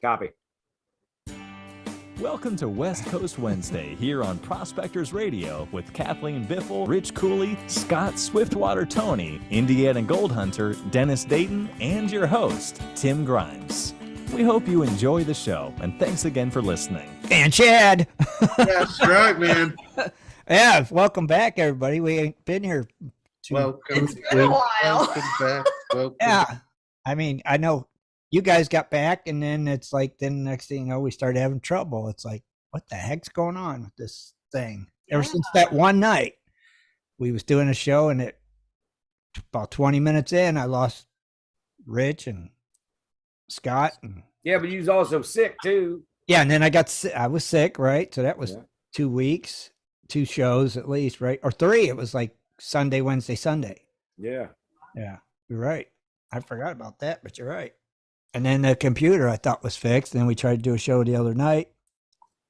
Copy. Welcome to West Coast Wednesday here on Prospectors Radio with Kathleen Biffle, Rich Cooley, Scott Swiftwater Tony, Indiana Gold Hunter, Dennis Dayton, and your host, Tim Grimes. We hope you enjoy the show, and thanks again for listening. And Chad. That's right, man. Yeah, welcome back, everybody. We ain't been here. Welcome. It's been a while. Welcome back. Welcome. Yeah, I mean, I know you guys got back, and then it's like, then the next thing you know, we started having trouble. It's like, what the heck's going on with this thing? Ever since that one night, we was doing a show, and it about 20 minutes in, I lost Rich and Scott. And Yeah, but you was also sick too. yeah, and then I was sick, right? So that was 2 weeks, 2 shows at least, right? Or 3. It was like Sunday, Wednesday, Sunday. Yeah. Yeah, you're right. I forgot about that, but you're right. And then the computer I thought was fixed. And then we tried to do a show the other night,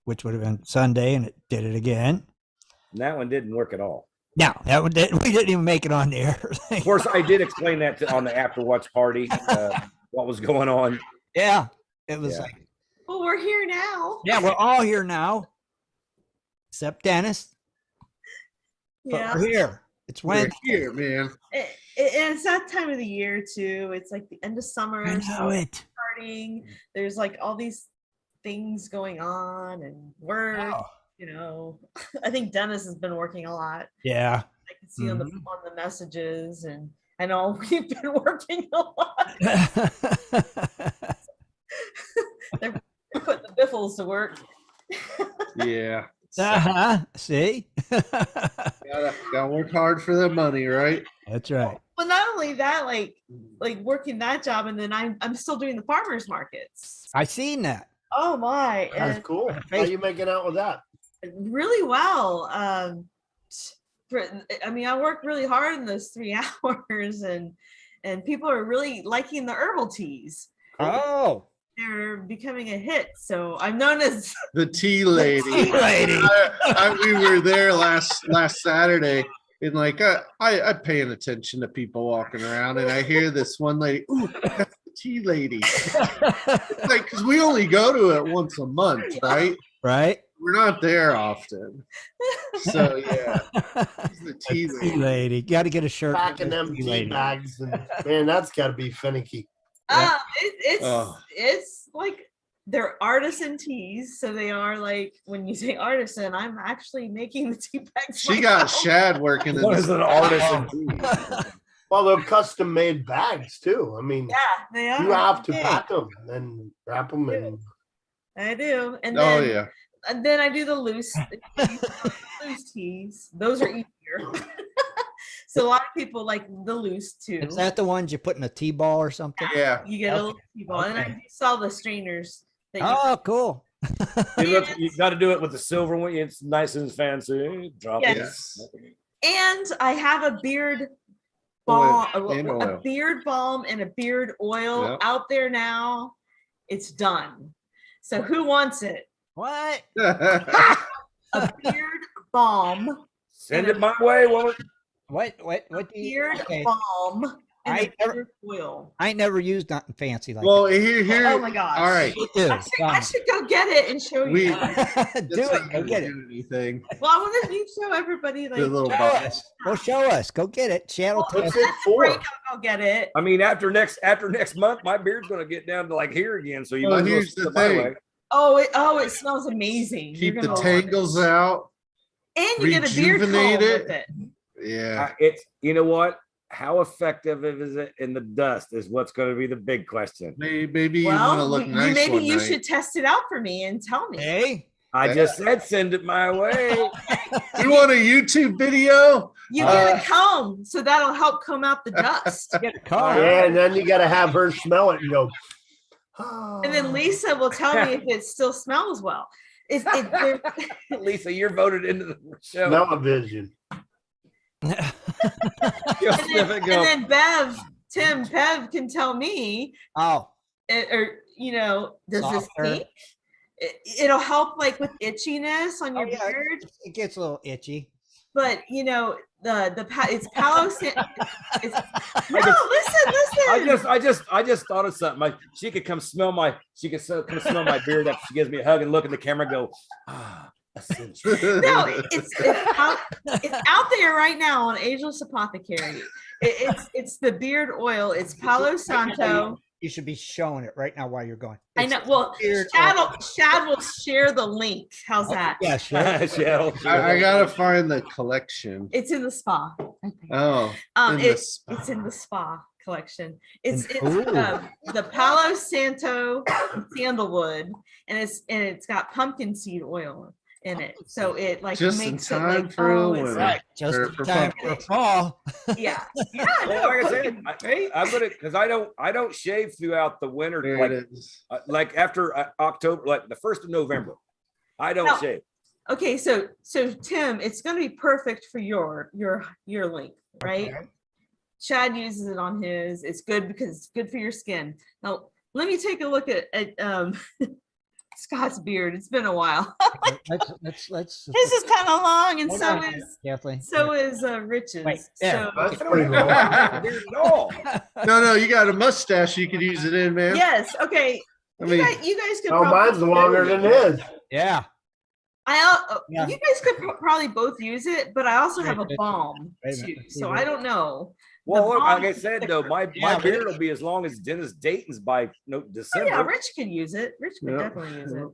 which would have been Sunday, and it did it again. And that one didn't work at all. No, we didn't even make it on the air. Of course, I did explain that on the after watch party, what was going on. Yeah, it was like, Well, we're here now. yeah, we're all here now, except Dennis. But Yeah. we're here. It's We're Wednesday. here, man. It's that time of the year too. It's like the end of summer. I know so it. starting. There's like all these things going on and work. Oh, You know, I think Dennis has been working a lot. yeah. I can see on the messages, and I know we've been working a lot. They're putting the biffles to work. Yeah. See? Gotta work hard for the money, right? That's right. But not only that, like working that job, and then I'm still doing the farmers markets. I seen that. Oh my! That's And cool. How you making out with that? really well. I mean, I work really hard in those 3 hours, and people are really liking the herbal teas. Oh. They're becoming a hit. So I'm known as The tea lady. Tea lady. We were there last Saturday, and like I'm paying attention to people walking around, and I hear this one lady, "Ooh, that's the tea lady." It's like, because we only go to it once a month, right? Right? We're not there often. So yeah, she's the tea Tea lady. lady. Got to get a shirt. Packing them tea bags, and man, that's got to be finicky. it's like they're artisan teas. So they are like, when you say artisan, I'm actually making the tea bags. She got myself. Shad working in What is an artisan? Well, they're custom made bags too. I mean, Yeah, they are. you have to Yeah, pack them and then wrap them in. I do. And Oh then, yeah. and then I do the loose teas. Those are easier. So a lot of people like the loose too. Is that the ones you put in a tea ball or something? Yeah. You get a little tea ball, and I Okay. do sell the strainers. That Oh, cool. You got to do it with the silver one. It's nice and fancy. Drop Yes. it. and I have a beard balm, And a oil. beard balm, and a beard oil Yep. out there now. It's done. So who wants it? What? A beard balm, Send it my way, woman. What do you beard okay. balm, and I a never- beard oil. I ain't never used nothing fancy like Well, that. here. Oh my gosh. All right. You do. I should go get it and show you. We- Do That's it. not Go gonna get it. do anything. Well, I want to show everybody like The little Show box. us. Well, show us. Go get it. Channel Well, What's test. it for? break, I'll go get it. I mean, after next month, my beard's gonna get down to like here again. So you Well, might as well here's send the it my thing. way. Oh, it smells amazing. Keep You're the gonna love it. tangles out. And you get a beard comb rejuvenate with it. it. Yeah. It's, you know what? How effective is it in the dust is what's going to be the big question. Maybe you want to Well, look nice maybe one you night. should test it out for me and tell me. Hey. I just said send it my way. You want a YouTube video? You get a comb, so that'll help comb out the dust. Get a car. Yeah, and then you got to have her smell it and go. And then Lisa will tell me if it still smells well. Lisa, you're voted into the show. Smell-o-vision. You'll sniff it, go, and then Bev can tell me, Oh, does this Softer. stink? It'll help like with itchiness on your yeah. beard. It gets a little itchy. but you know, it's Palo San. It's, no, I just thought of something. Like she could come smell my beard after she gives me a hug and look in the camera and go, essential. No, it's out there right now on Ageless Apothecary. It's the beard oil. It's Palo Santo. You should be showing it right now while you're going. I know. Well, Shad will share the link. How's that? Yeah, sure. I gotta find the collection. It's in the spa. Oh, it's in the spa collection. It's the Palo Santo sandalwood, and it's got pumpkin seed oil in it, so it like just makes in time it like for it's winter. like, Just for in time for fall. yeah. Well, like I said, I'm gonna because I don't shave throughout the winter. There Like it is. like after October, like the 1st of November, I don't shave. Okay, so Tim, it's going to be perfect for your length, right? Okay. Chad uses it on his. It's good because it's good for your skin. Now, let me take a look at Scott's beard. It's been a while. Let's His is kind of long, and Hold so on, is Kathleen. Rich's. Wait, there. So That's pretty long. Beard at all. No, you got a mustache you could use it in, man. yes, okay. I mean, You guys could. Oh, mine's longer than his. Yeah. Yeah. You guys could probably both use it, but I also have a Wait, balm wait a too, minute. so I don't know. Well, The look, like I balm- said though, my Yeah, but- beard will be as long as Dennis Dayton's by Oh, December. yeah, Rich could use it. Rich could Yeah. definitely use it.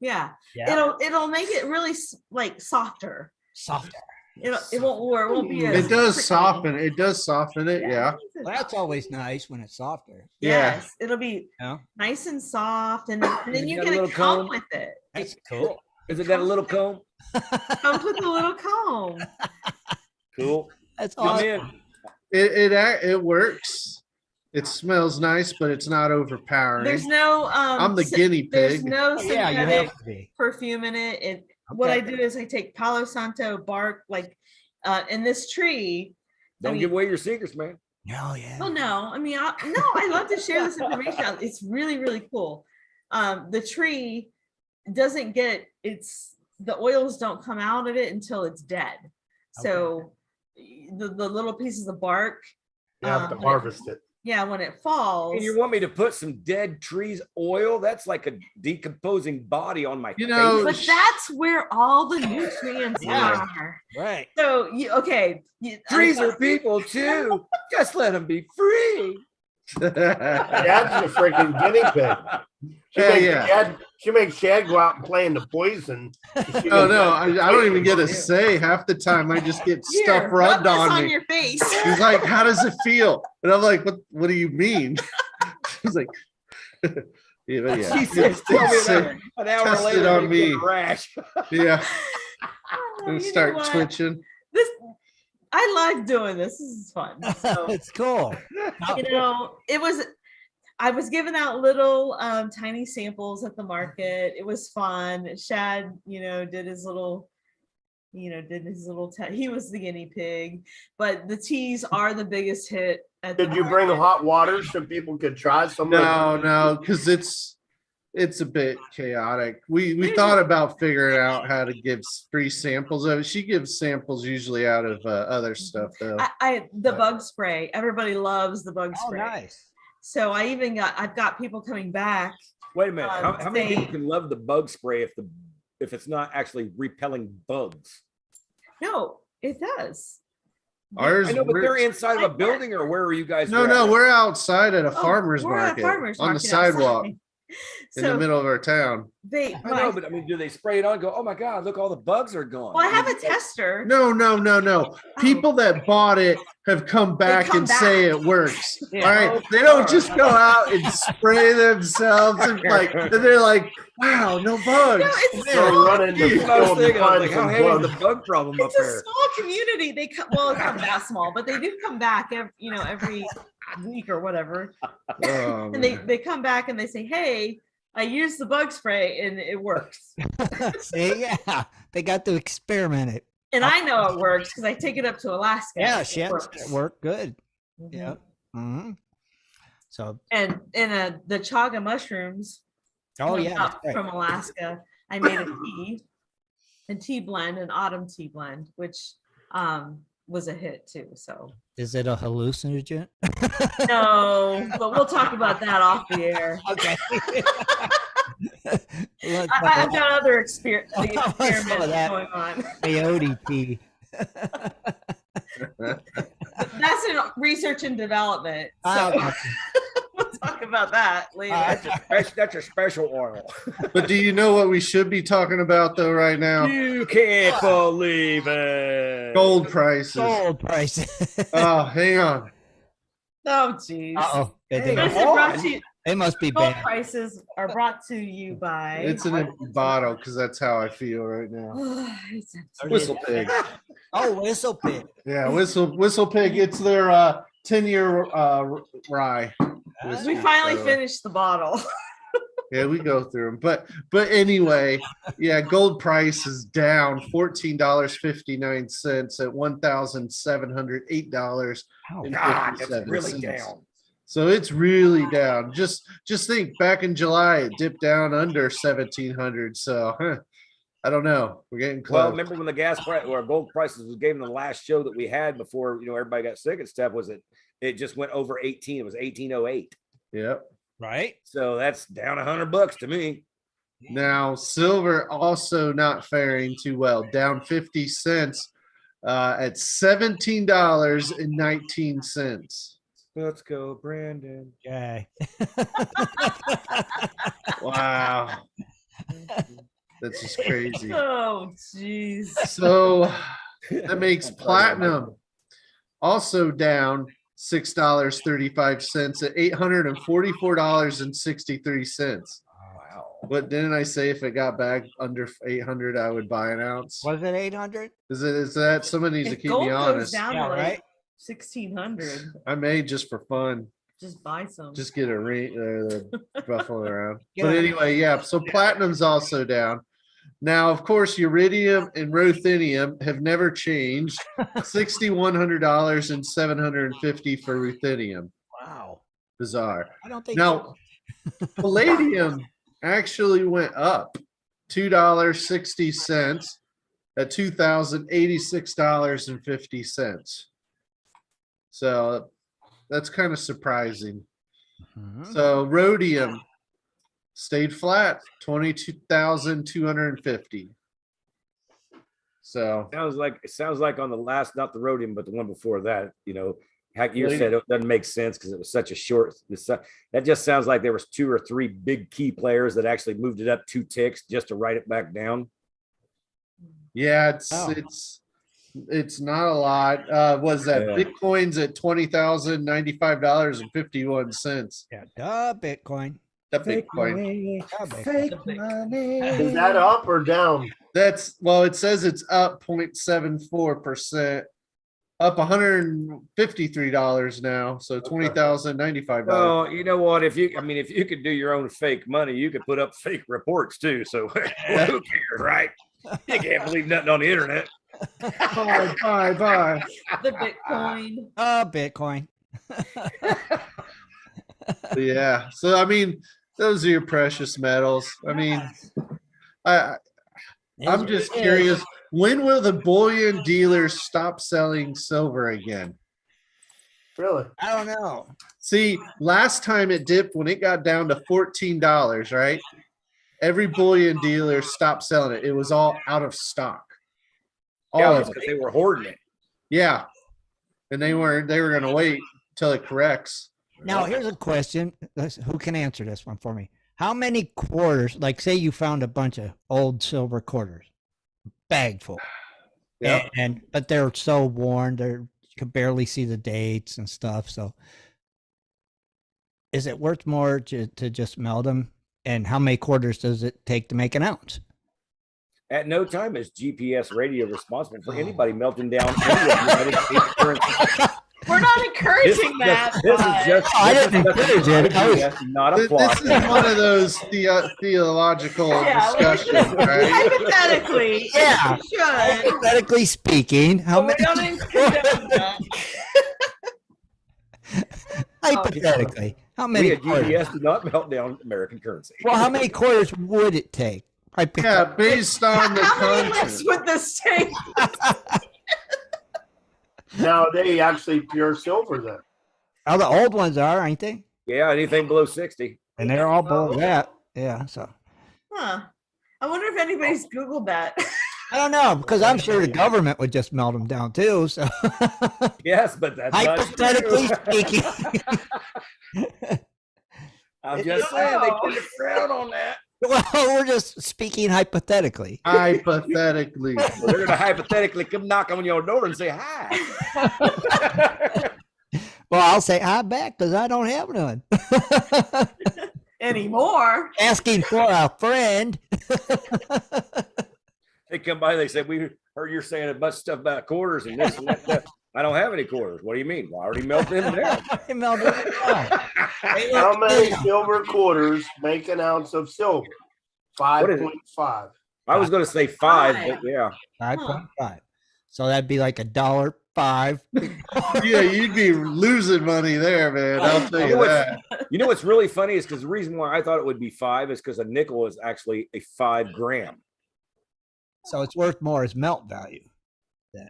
Yeah. Yeah. It'll make it really like softer. Softer. It won't be as it does prickly. soften. It does soften it. Yeah. Well, that's always nice when it's softer. Yes, it'll be Yeah. nice and soft, and then you got a get a little comb comb? with it. That's cool. Is it got a little comb? Comes with a little comb. Cool. That's Come awesome. in. It works. It smells nice, but it's not overpowering. There's no I'm the guinea there's pig. no Oh, yeah, you synthetic have to be. perfume in it. What I Okay. do is I take Palo Santo bark, like in this tree. Don't give away your secrets, man. Oh yeah. Oh no, I mean, I love to share this information. It's really, really cool. The tree doesn't get the oils don't come out of it until it's dead. So the little pieces of bark. You have to when harvest it. Yeah, when it falls. And you want me to put some dead trees oil? That's like a decomposing body on my You know, But that's where all the nutrients Yeah. are. Right. So trees are people too. Just let them be free. Dad's a freaking guinea pig. She makes Shad go out and play in the poison. Oh no, I don't even get a say. Half the time I just get Here, stuff rubbed rub this on me. your face. He's like, "How does it feel?" And I'm like, "What do you mean?" He's like, "Yeah, but yeah, She said, tell me It's- an hour test it later, on you me. get a rash. yeah." Oh, And you know start what? twitching. I like doing this. This is fun. So, It's cool. I was giving out little tiny samples at the market. It was fun. Shad, did his little, he was the guinea pig, but the teas are the biggest hit. Did you bring hot water so people could try some of No, because it's a bit chaotic. We thought about figuring out how to give free samples of it. She gives samples usually out of other stuff though. The bug spray. Everybody loves the bug Oh, spray. nice. So I've got people coming back. Wait a minute. How many They- people can love the bug spray if it's not actually repelling bugs? No, it does. Ours, I know, but we're- they're inside of a building, or where are you guys? no, at? we're outside at a Oh, farmer's we're at market a farmer's on the market sidewalk outside. in the So middle of our town. they, I know, but I mean, do they spray it on? And go, oh my god, look, all the bugs are gone. well, I have a tester. No. People that bought it have come back come and say back. it works. Yeah. All right. They don't just go out and spray themselves and they're like, wow, no bugs. No, it's a Go small, run into That's what I was field and thinking. I was find like, how some heavy is bugs. the bug problem up it's a there? small community. It's not that small, but they do come back every week or whatever. Oh, And they come back and they say, hey, I used the bug spray and it works. See, yeah, they got to experiment it. And I know it works because I take it up to Alaska. Yeah, It shit, works. it worked good. Mhm. Yeah. Mm-hmm. So, And the chaga mushrooms oh come yeah, that's up right. from Alaska. I made a tea blend, an autumn tea blend, which was a hit too. So Is it a hallucinogen? no, but we'll talk about that off the air. Okay. I've got other experiments that. going on. Peyote tea. That's in research and development. So we'll talk about that later. That's a special oil. But do you know what we should be talking about though right now? You can't believe it. Gold prices. Gold prices. Oh, hang on. Oh, geez. Uh-oh. Hang This is on. brought to you. They must be Gold bad. prices are brought to you by. It's an empty bottle because that's how I feel right now. It's Whistle Pig. Oh, whistle pig. Yeah, Whistle Pig. It's their 10-year rye. We finally finished the bottle. Yeah, we go through them. But anyway, yeah, gold price is down $14.59 at $1,708. Oh, God, that's really down. So it's really down. Just think, back in July, it dipped down under 1,700. So I don't know. We're getting close. Well, remember when the gas price or gold prices was given the last show that we had before everybody got sick and stuff? Was it just went over 18? It was 1808. Yep. Right? So that's down $100 to me. Now silver also not faring too well, down 50 cents at $17.19. Let's go, Brandon. Okay. Wow. That's just crazy. Oh, jeez. So that makes platinum also down $6.35 at $844.63. Wow. But didn't I say if it got back under 800, I would buy an ounce? Was it 800? Is that someone needs to If keep gold me goes honest? down Yeah, to like right? 1,600, I may just for fun. just buy some. Just get a ruffle around. Yeah. But anyway, yeah. So platinum's also down. Now, of course, uridium and ruthenium have never changed. $6,100 and $750 for ruthenium. Wow. Bizarre. I don't think Now, palladium actually went up $2.60 at $2,086.50. So that's kind of surprising. Mhm. So rhodium stayed flat, 22,250. So It sounds like on the last, not the rhodium, but the one before that, heck, you said it doesn't make sense because it was such a short. That just sounds like there was 2 or 3 big key players that actually moved it up 2 ticks just to write it back down. yeah, Oh. it's not a lot. Was that Yeah. Bitcoin's at $20,095.51? Yeah, duh, Bitcoin. The Bitcoin. Duh, Bitcoin. Fake money. Is that up or down? It says it's up 0.74%, up $153 now. So $20,095. Well, you know what? If you could do your own fake money, you could put up fake reports too. So who cares, right? You can't believe nothing on the internet. Bye. The Bitcoin. Bitcoin. Yeah. So those are your precious metals. I'm just curious, when will the bullion dealers stop selling silver again? Really? I don't know. See, last time it dipped when it got down to $14, right? Every bullion dealer stopped selling it. It was all out of stock. All of it. Because they were hoarding it. Yeah. And they were going to wait till it corrects. Now, here's a question. Who can answer this one for me? How many quarters, like say you found a bunch of old silver quarters, bag full, Yeah. but they're so worn, you can barely see the dates and stuff. So is it worth more to just melt them? And how many quarters does it take to make an ounce? At no time is GPS radio responsible for anybody melting down any of the United States currency. We're not encouraging that. This is but- just I didn't encourage it. not a This plot. is one of those theological Yeah, discussions, right? Hypothetically, Yeah. we should. Hypothetically speaking, how But we many? don't condone that. Hypothetically, how We many at quarters? GPS do not melt down American currency. Well, how many quarters would it take? Yeah, based on the How many lips content. would this take? Now they actually pure silver then. Oh, the old ones are, ain't they? Yeah, anything below 60. And they're all below that. Yeah. So Huh. I wonder if anybody's Googled that. I don't know, because I'm sure the government would just melt them down too. So Yes, but that's not hypothetically true. speaking. I'm just saying they put a frown on that. Well, we're just speaking hypothetically. Hypothetically. Well, they're going to hypothetically come knock on your door and say hi. Well, I'll say hi back because I don't have none. Anymore. Asking for a friend. They come by, they say, we heard you're saying a bunch of stuff about quarters and this and that. I don't have any quarters. What do you mean? Well, I already melted them down. I melted it down. How many silver quarters make an ounce of silver? 5.5. I was going to say 5, but yeah. 5.5. So that'd be like $1.05. Yeah, you'd be losing money there, man. I'll tell you that. You know what's really funny is because the reason why I thought it would be 5 is because a nickel is actually a 5 gram. So it's worth more as melt value, then,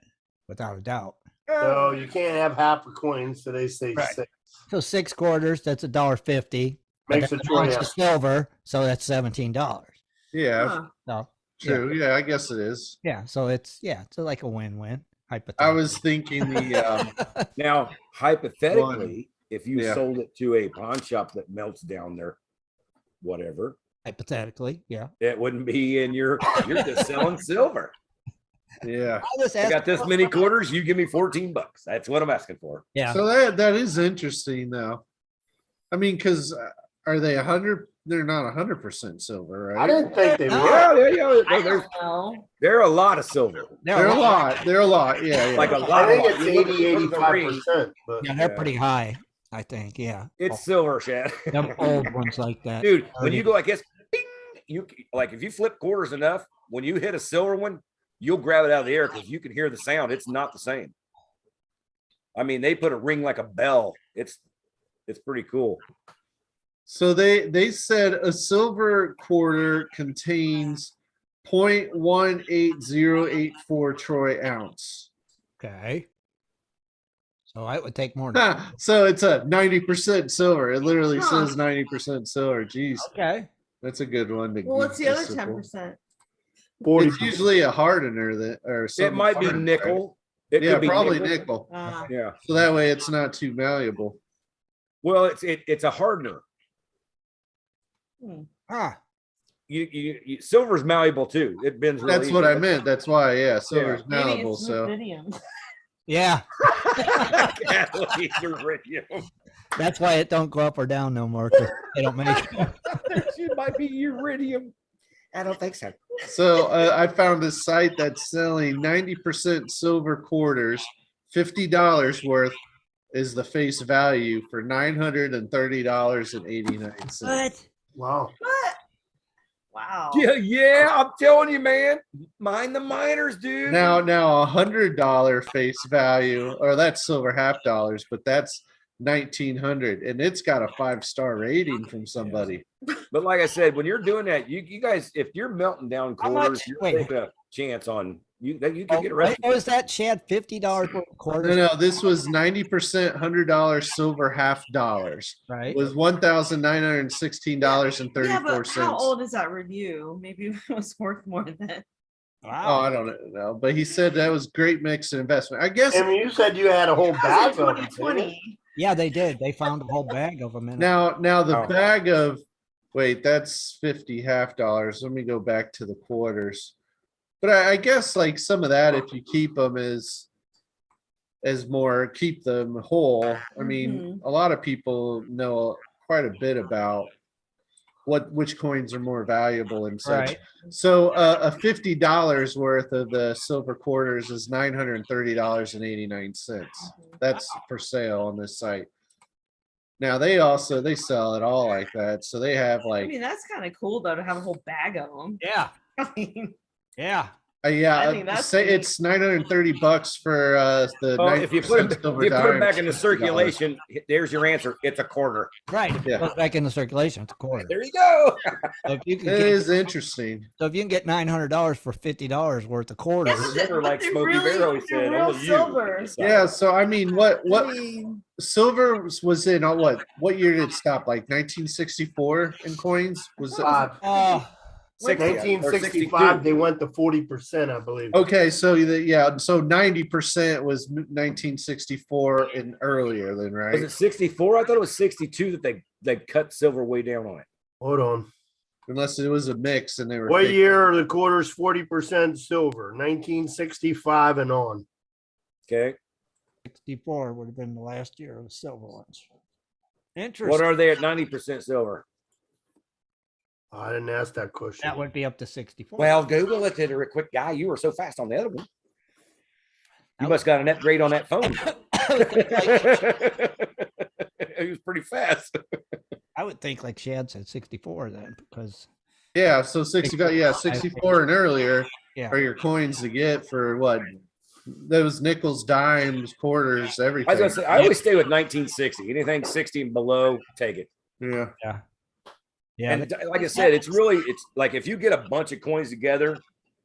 without a doubt. So you can't have half a coin, so they say Right. 6. So 6 quarters, that's $1.50. Makes But a then troy ounce of ounce. silver, so that's $17. Yeah, Huh. So true. Yeah, I guess it is. yeah, so it's like a win-win. I Hypothetically. was thinking the Now, hypothetically, if you Yeah. sold it to a pawn shop that melts down their whatever, Hypothetically, yeah. it wouldn't be in you're just selling silver. yeah. I just I asked. got this many quarters, you give me $14. That's what I'm asking for. Yeah. So that is interesting though. I mean, because are they 100? They're not 100% silver, I right? didn't think they No. were. Yeah. I There's, don't know. there are a lot of silver. They're a lot. They're a lot. Yeah, yeah. Like a I lot. think of it's you look at the ring, 85%. But Yeah, they're Yeah. pretty high. I think. Yeah. It's silver, Shad. Them old ones like that. Dude, when you go like this, bing, you like if you flip quarters enough, when you hit a silver one, you'll grab it out of the air because you can hear the sound. It's not the same. I mean, they put a ring like a bell. It's pretty cool. So they said a silver quarter contains 0.18084 troy ounce. Okay. So I would take more. Than So it's a 90% silver. It literally Huh. says 90% silver. Jeez, Okay. that's a good one. To Well, what's the keep other simple. 10%? 40. It's usually a hardener that, or It something might be hardened, nickel. right? It Yeah, could be probably nickel. nickel. Yeah. So that way it's not too malleable. Well, it's a hardener. Ah. You silver's malleable too. It bends. Really That's what I easy. meant. That's why, yeah, silver's Maybe malleable. it's So rubidium. Yeah. Catalytic uranium. That's why it don't go up or down no more. 'Cause they don't make it. It might be uridium. I don't think so. So I found a site that's selling 90% silver quarters, $50 worth is the face value for $930.89. What? Wow. What? Wow. Yeah, I'm telling you, man. Mind the miners, dude. Now $100 face value, or that's silver half dollars, but that's 1900, and it's got a 5-star rating from somebody. But like I said, when you're doing that, you guys, if you're melting down How quarters, much- you're wait. taking a chance on you that you Oh, can get what arrested. was that, Chad? $50 worth of quarters, No, this was 90% $100 silver half dollars. right? Was $1,916.34. Yeah, but how old is that review? Maybe it was worth more than. Oh, I don't know, but he said that was great mix and investment. I guess I mean, you said you had a whole bag of them. didn't you? 2020. Yeah, they did. They found a whole bag of them in it. now the Oh. bag of that's 50 half dollars. Let me go back to the quarters. But I guess like some of that, if you keep them as more, keep them whole. I mean, a lot of people know quite a bit about which coins are more valuable and such. Right. So a $50 worth of the silver quarters is $930.89. That's for sale on this site. Now they sell it all like that. So they have I like mean, that's kind of cool though to have a whole bag of them. Yeah. I mean, Yeah. Yeah, I think that's say neat. it's $930 for the Well, 90% if you put it, silver if you put it dimes, back into $50. circulation, there's your answer. It's a quarter. Right. If Yeah. it goes back into circulation, it's a quarter. There you go. So if you It can get, is interesting. so if you can get $900 for $50 worth of quarters, Yes, Remember, but like they're Smokey really- Bear always they're said, real only you. silver. Yeah, so I mean, what I mean, silver was in what year did it stop? Like 1964 in coins? Was it? oh, 60, or 1965, 62. they went to 40%, I believe. Okay, so so 90% was 1964 and earlier, then, Was right? it 64? I thought it was 62 that they cut silver way down on it. Hold on. Unless it was a mix and they were. What fake- year are the quarters 40% silver? 1965 and on. Okay. 64 would have been the last year of the silver ones. What Interesting. are they at 90% silver? I didn't ask that question. That would be up to 64. Well, Google it, a quick guy. You were so fast on the other one. You must got an upgrade on that phone. He was pretty fast. I would think like Shad said 64 then, because Yeah, so 65, 64 and earlier yeah, are your coins to get for what? Those nickels, dimes, quarters, everything. I was gonna say, I always stay with 1960. Anything 60 and below, take it. Yeah. yeah. And like I said, it's like if you get a bunch of coins together,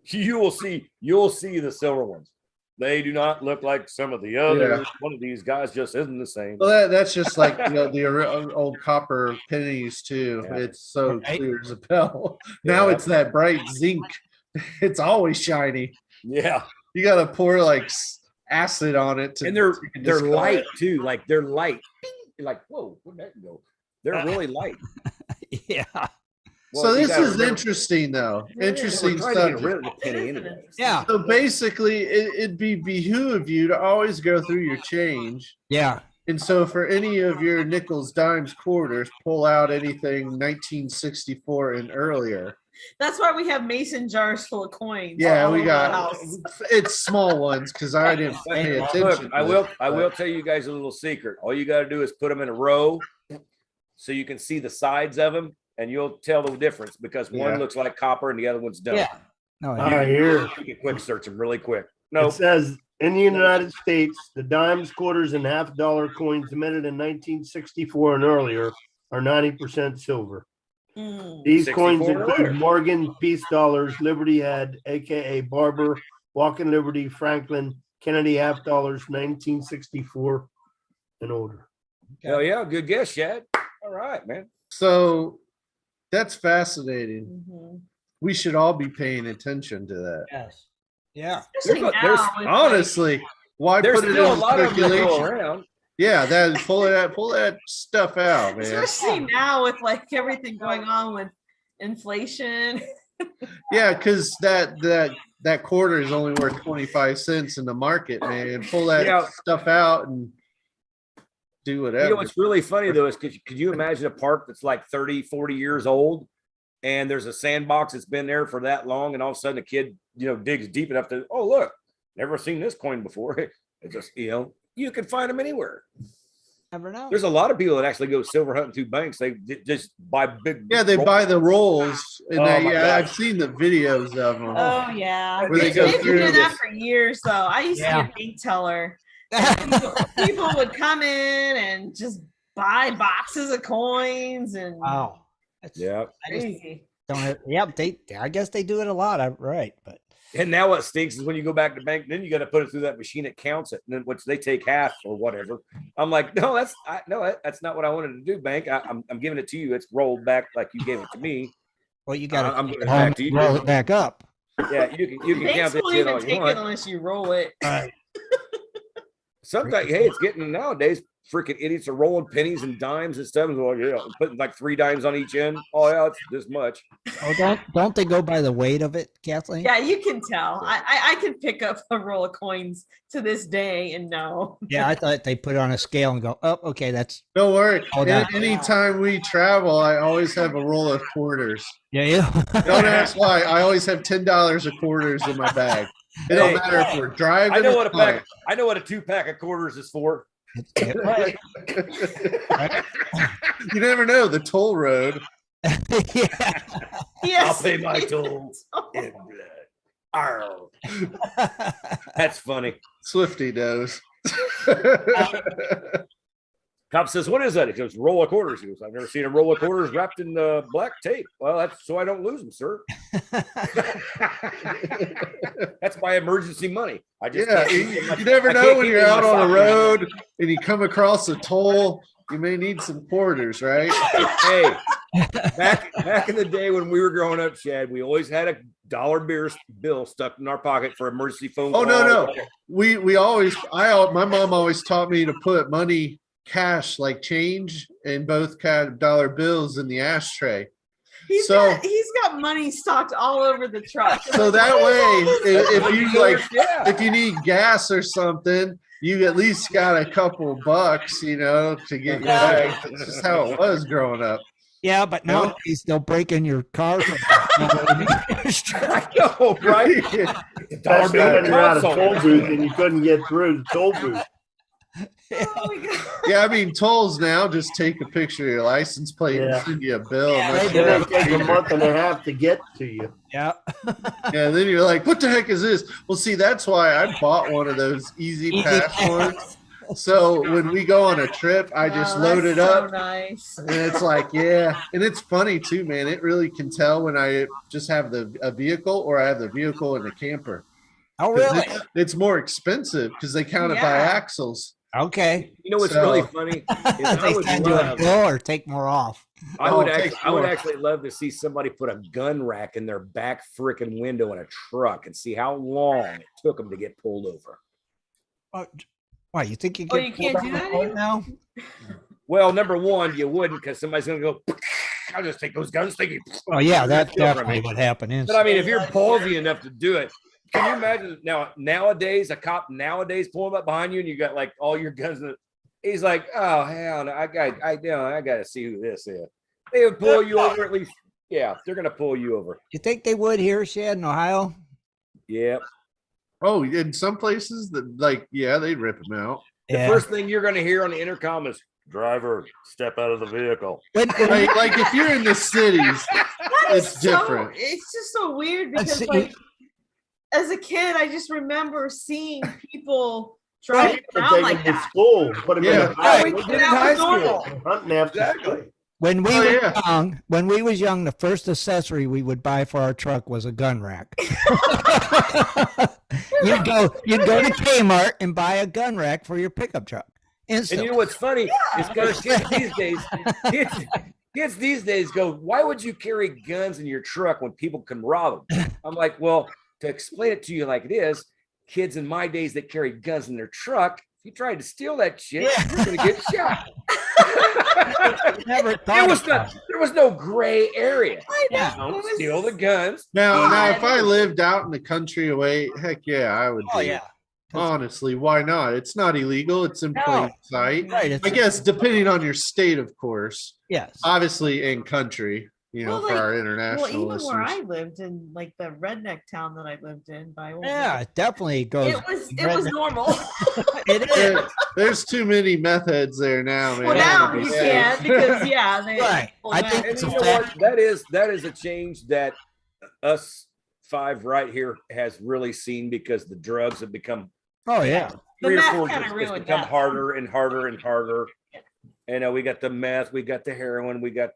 you'll see the silver ones. They do not look like some of the others. Yeah. One of these guys just isn't the same. Well, that's just like the old copper pennies too. Yeah. It's so Right. clear as a bell. Now Yeah. it's that bright zinc. It's always shiny. Yeah, You got to pour like acid on it, and to they're discolor light it. too. Like they're light. You're like, whoa, where'd that go? They're really light. yeah. Well, So you this gotta is remember, interesting, though. Yeah, Interesting we're trying to get stuff. rid of the It penny is an anyway. interesting- Yeah. So basically, it'd behoove you to always go through your change. Yeah. And so for any of your nickels, dimes, quarters, pull out anything 1964 and earlier. That's why we have mason jars full of coins. Yeah, all we over got the house. it's small ones because I didn't pay Look, attention. I to will. it, I but- will tell you guys a little secret. All you got to do is put them in a row, so you can see the sides of them, and you'll tell the difference because one Yeah. looks like copper and the other one's don't. Yeah. No, All right, here. You can quick search them really quick. No. No, It says in the United States, the dimes, quarters, and $50 coins emitted in 1964 and earlier are 90% silver. Mm. These coins 64 or include later. Morgan Peace Dollars, Liberty Head, aka Barber, Walking Liberty, Franklin, Kennedy half dollars, 1964 and older. hell yeah, good guess, Shad. All right, man. So that's fascinating. Mhm. We should all be paying attention to that. yes. Yeah. Especially There's- now with, like, Honestly, why There's put it still a in lot of them that go circulation? around. Yeah, pull that stuff out, man. especially now with like everything going on with inflation. Yeah, because that quarter is only worth 25 cents in the market, man. Pull that Yeah. stuff out and do whatever. You know what's really funny though is could you imagine a park that's like 30, 40 years old and there's a sandbox that's been there for that long and all of a sudden a kid, digs deep enough to, oh, look, never seen this coin before. It's just, you can find them anywhere. Never know. There's a lot of people that actually go silver hunting through banks. They just buy big. Yeah, they buy the rolls, and Oh, my I've gosh. seen the videos of them. Oh yeah, Where they They've go been through doing that this. for years though. I used to be a bank teller. People would come in and just buy boxes of coins and Wow. That's Yeah. crazy. don't have, yep, I guess they do it a lot. Right. But And now what stinks is when you go back to bank, then you got to put it through that machine that counts it, and then which they take half or whatever. I'm like, no, that's not what I wanted to do, bank. I'm giving it to you. It's rolled back like you gave it to me. well, you got I'm to giving it back to you. roll it back up. Yeah, you can count Banks that won't shit even all you take it want. unless you roll it. Sometimes, hey, it's getting nowadays. Freaking idiots are rolling pennies and dimes and stuff. And they're like, yeah, putting like 3 dimes on each end. Oh yeah, it's this much. Oh, don't they go by the weight of it, Kathleen? Yeah, you can tell. I can pick up a roll of coins to this day and know. Yeah, I thought they put it on a scale and go, oh, okay, that's Don't worry. Hold on. Anytime we travel, I always have a roll of quarters. yeah. Don't ask why. I always have $10 of quarters in my bag. It don't Hey, matter if we're driving. I know or what a flying. pack. I know what a 2-pack of quarters is for. Right. You never know. The toll road. yeah. Yes. I'll pay my toll in blood. Arr. That's funny. Swifty knows. Cop says, "What is that?" He goes, "Roll of quarters." He goes, "I've never seen a roll of quarters wrapped in black tape." Well, that's so I don't lose them, sir. That's my emergency money. I just Yeah, you never know when you're out on a road and you come across a toll. You may need some quarters, right? Hey, back in the day when we were growing up, Chad, we always had a $1 bill stuck in our pocket for emergency phone Oh call. no. We always my mom always taught me to put money, cash, like change, in both dollar bills in the ashtray. He's got money stocked all over the truck. So that way, if you like, Yeah. if you need gas or something, you at least got a couple bucks, to get you back. That's just how it was growing up. Yeah, but nowadays they'll break in your car. I know, right? Especially when you're out of toll booth and you couldn't get through the toll booth. Oh my God. Yeah, I mean, tolls now just take a picture of your license plate and send you a bill. It may take a month and a half to get to you. Yeah. Yeah, then you're like, what the heck is this? Well, see, that's why I bought one of those easy pass ones. So when we go on a trip, I just load it up. So nice. And it's like, yeah. And it's funny too, man. It really can tell when I just have a vehicle or I have the vehicle in the camper. Oh, really? It's more expensive because they count it by axles. Okay. You know what's really funny? Is They send you a bill or take more off. I would actually love to see somebody put a gun rack in their back freaking window in a truck and see how long it took them to get pulled over. Why, you think you you can't do that now? Well, number one, you wouldn't, because somebody's going to go, I'll just take those guns. Thank you. Oh, yeah, that's definitely what happened. But I mean, if you're ballsy enough to do it, can you imagine nowadays, a cop nowadays pulling up behind you and you got like all your guns. He's like, oh, hell no, I got to see who this is. They would pull you over at least. Yeah, they're going to pull you over. You think they would here, Shad, in Ohio? Yep. Oh, in some places they'd rip them out. The first thing you're going to hear on the intercom is, driver, step out of the vehicle. Like if you're in the cities, it's different. It's just so weird because as a kid, I just remember seeing people driving around like that. To school. Put them in high school. Hunting exactly. When we was young, the first accessory we would buy for our truck was a gun rack. You'd go to Kmart and buy a gun rack for your pickup truck. Instantly. And you know what's funny is because kids these days go, why would you carry guns in your truck when people can rob them? I'm like, well, to explain it to you like it is, kids in my days that carried guns in their truck, if you tried to steal that shit, you're going to get shot. There was no gray area. I know. Don't steal the guns. Now, if I lived out in the country away, heck yeah, I would. Oh, yeah. Honestly, why not? It's not illegal. It's in plain sight. Right, I guess depending on your state, of course. Yes. Obviously, in country, for our international even listeners. where I lived in, like the redneck town that I lived in, it definitely goes. It was normal. There's too many meth heads there now, man. Well, now you can't because they right. I think and you know what? That is a change that us five right here has really seen because the drugs have become. Oh yeah. 3 or 4 years it's become harder and harder and harder. We got the meth, we got the heroin, we got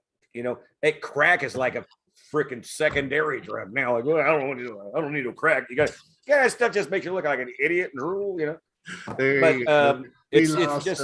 crack is like a freaking secondary drug now. Like, well, I don't need no crack. You got that stuff just makes you look like an idiot and drool, It's just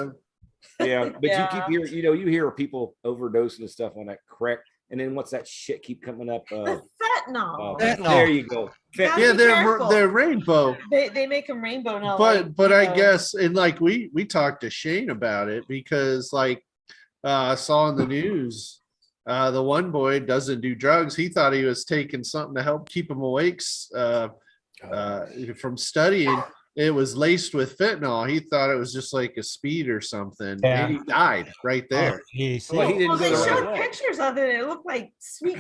but you keep hearing, you hear people overdosing and stuff on that crack. And then what's that shit keep coming up? The fentanyl. There you go. Yeah, they're rainbow. They make them rainbow now. But I guess, and like we talked to Shane about it because I saw in the news, the one boy doesn't do drugs. He thought he was taking something to help keep him awake from studying. It was laced with fentanyl. He thought it was just like a speed or something. Yeah. And he died right there. They showed pictures of it. It looked like sweet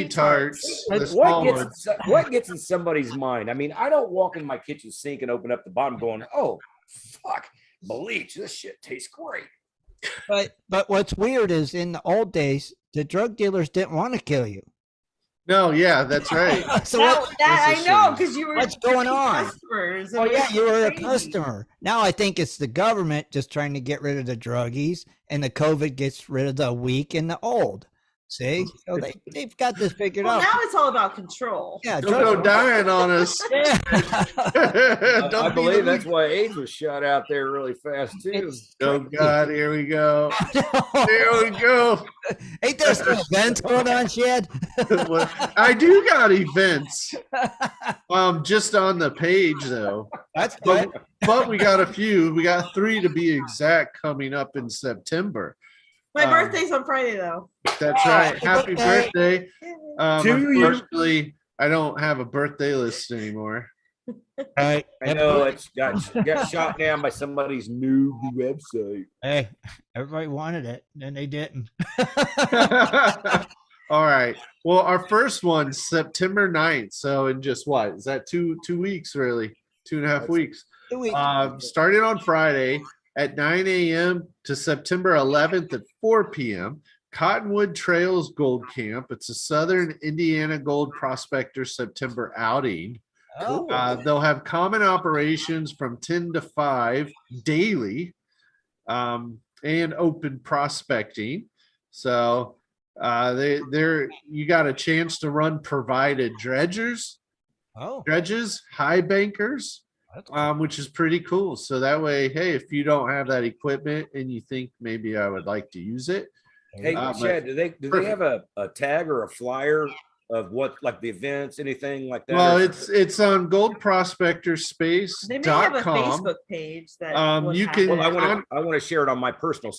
tarts. What gets in somebody's mind? I mean, I don't walk in my kitchen sink and open up the bottom going, oh, fuck, bleach. This shit tastes great. But what's weird is in the old days, the drug dealers didn't want to kill you. No, yeah, that's right. So that That's I a know shame. because you were what's going on? customers. Oh and yeah, it's you were a crazy. customer. Now I think it's the government just trying to get rid of the druggies, and the COVID gets rid of the weak and the old. See, so they've got this figured Well, out. now it's all about control. Yeah, Don't go dying on us. Yeah. Don't I be believe the that's why AIDS was shot out there really fast too. It's Oh crazy. God, here we go. Here we go. Ain't there some events going on, Shed? Well, I do got events. Just on the page though. That's good. But we got a few. We got 3 to be exact coming up in September. My birthday's on Friday though. That's right. Happy Happy birthday. birthday. To you. Unfortunately, I don't have a birthday list anymore. Right. I know it's got shot down by somebody's new website. Hey, everybody wanted it, and they didn't. All right. Well, our first one, September 9th. So in just what? Is that two weeks really? 2.5 weeks. 2 weeks. Starting on Friday at 9 a.m. to September 11th at 4 p.m. Cottonwood Trails Gold Camp. It's a Southern Indiana Gold Prospector September outing. Oh. They'll have common operations from 10 to 5 daily, and open prospecting. So you got a chance to run provided dredges, high bankers, which is pretty cool. So that way, hey, if you don't have that equipment and you think maybe I would like to use it. Hey, Chad, do they have a tag or a flyer of what, like the events, anything like that? Well, it's on goldprospectorspace.com. They may have a Facebook page that you have can- it. Well, I want to share it on my personal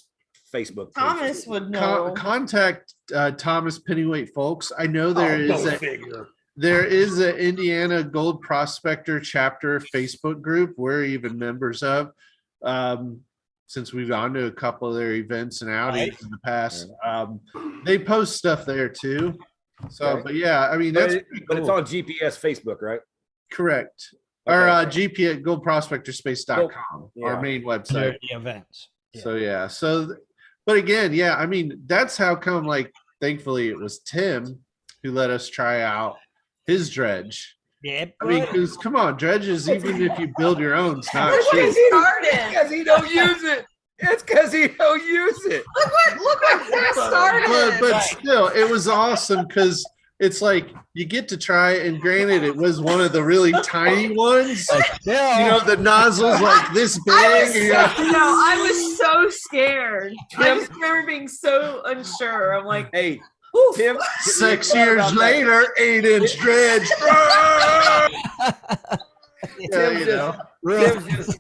Facebook page. Thomas would know. Contact Thomas Pennyweight, folks. I know there figure. is an Indiana Gold Prospector chapter Facebook group we're even members of. Since we've gone to a couple of their events and outings in the past, they post stuff there too. So, Okay. but yeah, I mean But, that's but it's on GPS Facebook, right? correct. Okay. Or GP at goldprospectorspace.com, Yeah. our main website. The events. Yeah. So yeah, but again, yeah, I mean that's how come. Like, thankfully, it was Tim who let us try out his dredge. Yeah, I mean, because come on, dredges, even if you build your own, it's not Look what cheap. he started. Because he don't use it. It's because he don't use it. Look what Zach started. But still, it was awesome because it's like you get to try. And granted, it was one of the really tiny ones. You know, the nozzle's like this big. I was so scared. I just remember being so unsure. I'm like, Hey, whew. Tim. 6 years later, 8-inch dredge.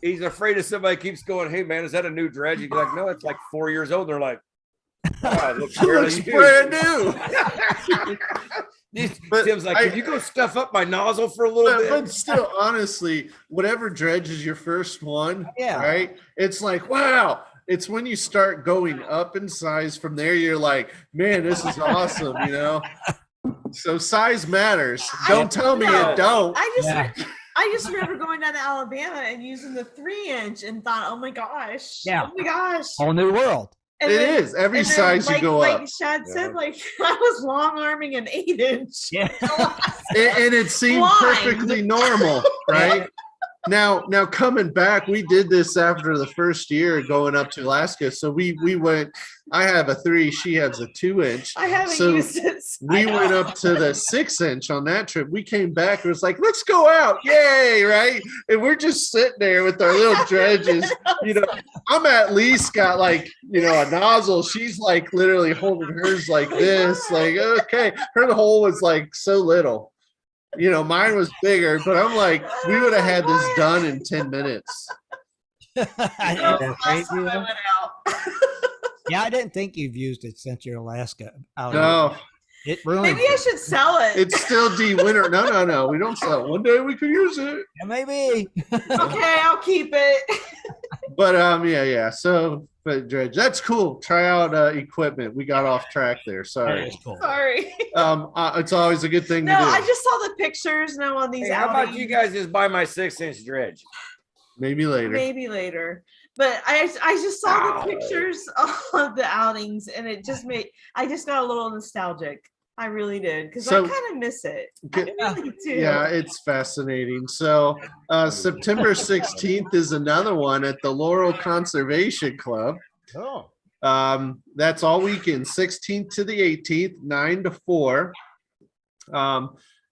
He's afraid if somebody keeps going, hey man, is that a new dredge? He's like, no, it's like 4 years old. They're like, oh, it looks, Looks brand new. But Tim's like, can you go stuff up my nozzle for a little bit? But still, honestly, whatever dredge is your first one, Yeah. right? It's like, wow. It's when you start going up in size from there, you're like, man, this is awesome, you know? So size matters. Don't tell me it don't. I just remember going down to Alabama and using the 3-inch and thought, oh my gosh. Yeah. Oh my gosh. Whole new world. And It then- is. Every and then, size you go up. Like Shad said, like I was long arming an 8-inch. Yeah. And it seemed Blind. perfectly normal, right? Now coming back, we did this after the first year going up to Alaska. So we went, I have a 3, she has a 2-inch. I haven't So used it. we went up to the 6-inch on that trip. We came back, it was like, let's go out. Yay, right? And we're just sitting there with our little dredges. You know, I'm at least got like, you know, a nozzle. She's like literally holding hers like this. Like, okay. Her hole was like so little. You know, mine was bigger, but I'm like, we would have had this done in 10 minutes. I So know, last crazy, time I though. went out. Yeah, I didn't think you've used it since your Alaska outing. No, It ruined Maybe I should sell it. it's still de-winter. No. We don't sell it. One day we could use it. Yeah, maybe. Okay, I'll keep it. But yeah. So, but dredge, that's cool. Try out equipment. We got off track there. That Sorry. is cool. Sorry. It's always a good thing No, to do. I just saw the pictures now on these Hey, how about outings. you guys just buy my 6-inch dredge? Maybe later. Maybe later. But I just saw the pictures of the outings and it just I just got a little nostalgic. I really did because So- I kind of miss it. Good- I really do. Yeah, it's fascinating. So September 16th is another one at the Laurel Conservation Club. Oh, That's all weekend, 16th to the 18th, 9 to 4.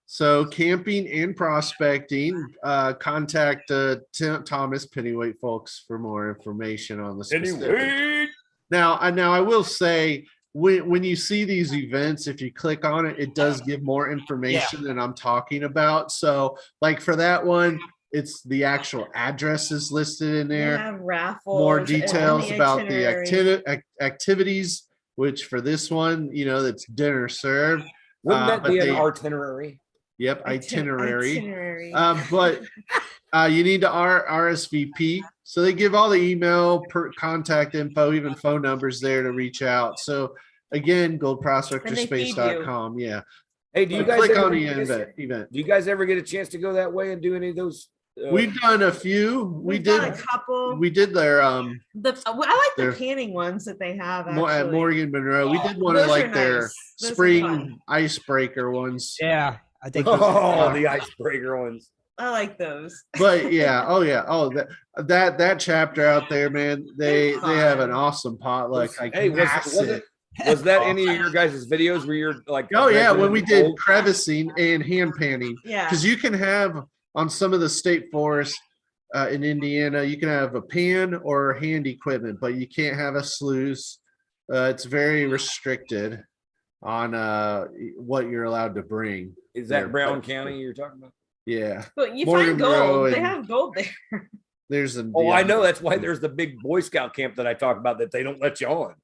So camping and prospecting, contact Thomas Pennyweight folks for more information on the specifics. Now I will say when you see these events, if you click on it, it does give more information than I'm talking about. So like for that one, it's the actual address is listed in They there. have raffles. More and details the about the itinerary. activities, which for this one, that's dinner served. Wouldn't that but be an they- itinerary? Yep, itinerary. Itinerary. But you need to RSVP. So they give all the email, contact info, even phone numbers there to reach out. So again, goldprospectorspace.com. Yeah. Hey, do you But guys click ever on the get a chance- event. Do you guys ever get a chance to go that way and do any of those? We've done a few. We've done a couple. We did their I like their- the panning ones that they have. at Actually. Morgan Monroe. We did one of Those like are their nice. Those are spring fun. icebreaker ones. Yeah, I think. Oh, the icebreaker ones. I like those. But yeah, that chapter out there, man, they have an fun. awesome potluck. Like Hey, was that any of your guys' videos where you're like? Oh yeah, when we did Gold? crevicing and hand panning, Yeah. because you can have on some of the state forests in Indiana, you can have a pan or hand equipment, but you can't have a sluice. It's very restricted on what you're allowed to bring. Is that there, Brown but- County you're talking about? Yeah, But you Morgan find gold. Monroe They and- have gold there. there's a. Oh, I know. That's why there's the big Boy Scout camp that I talk about that they don't let you on.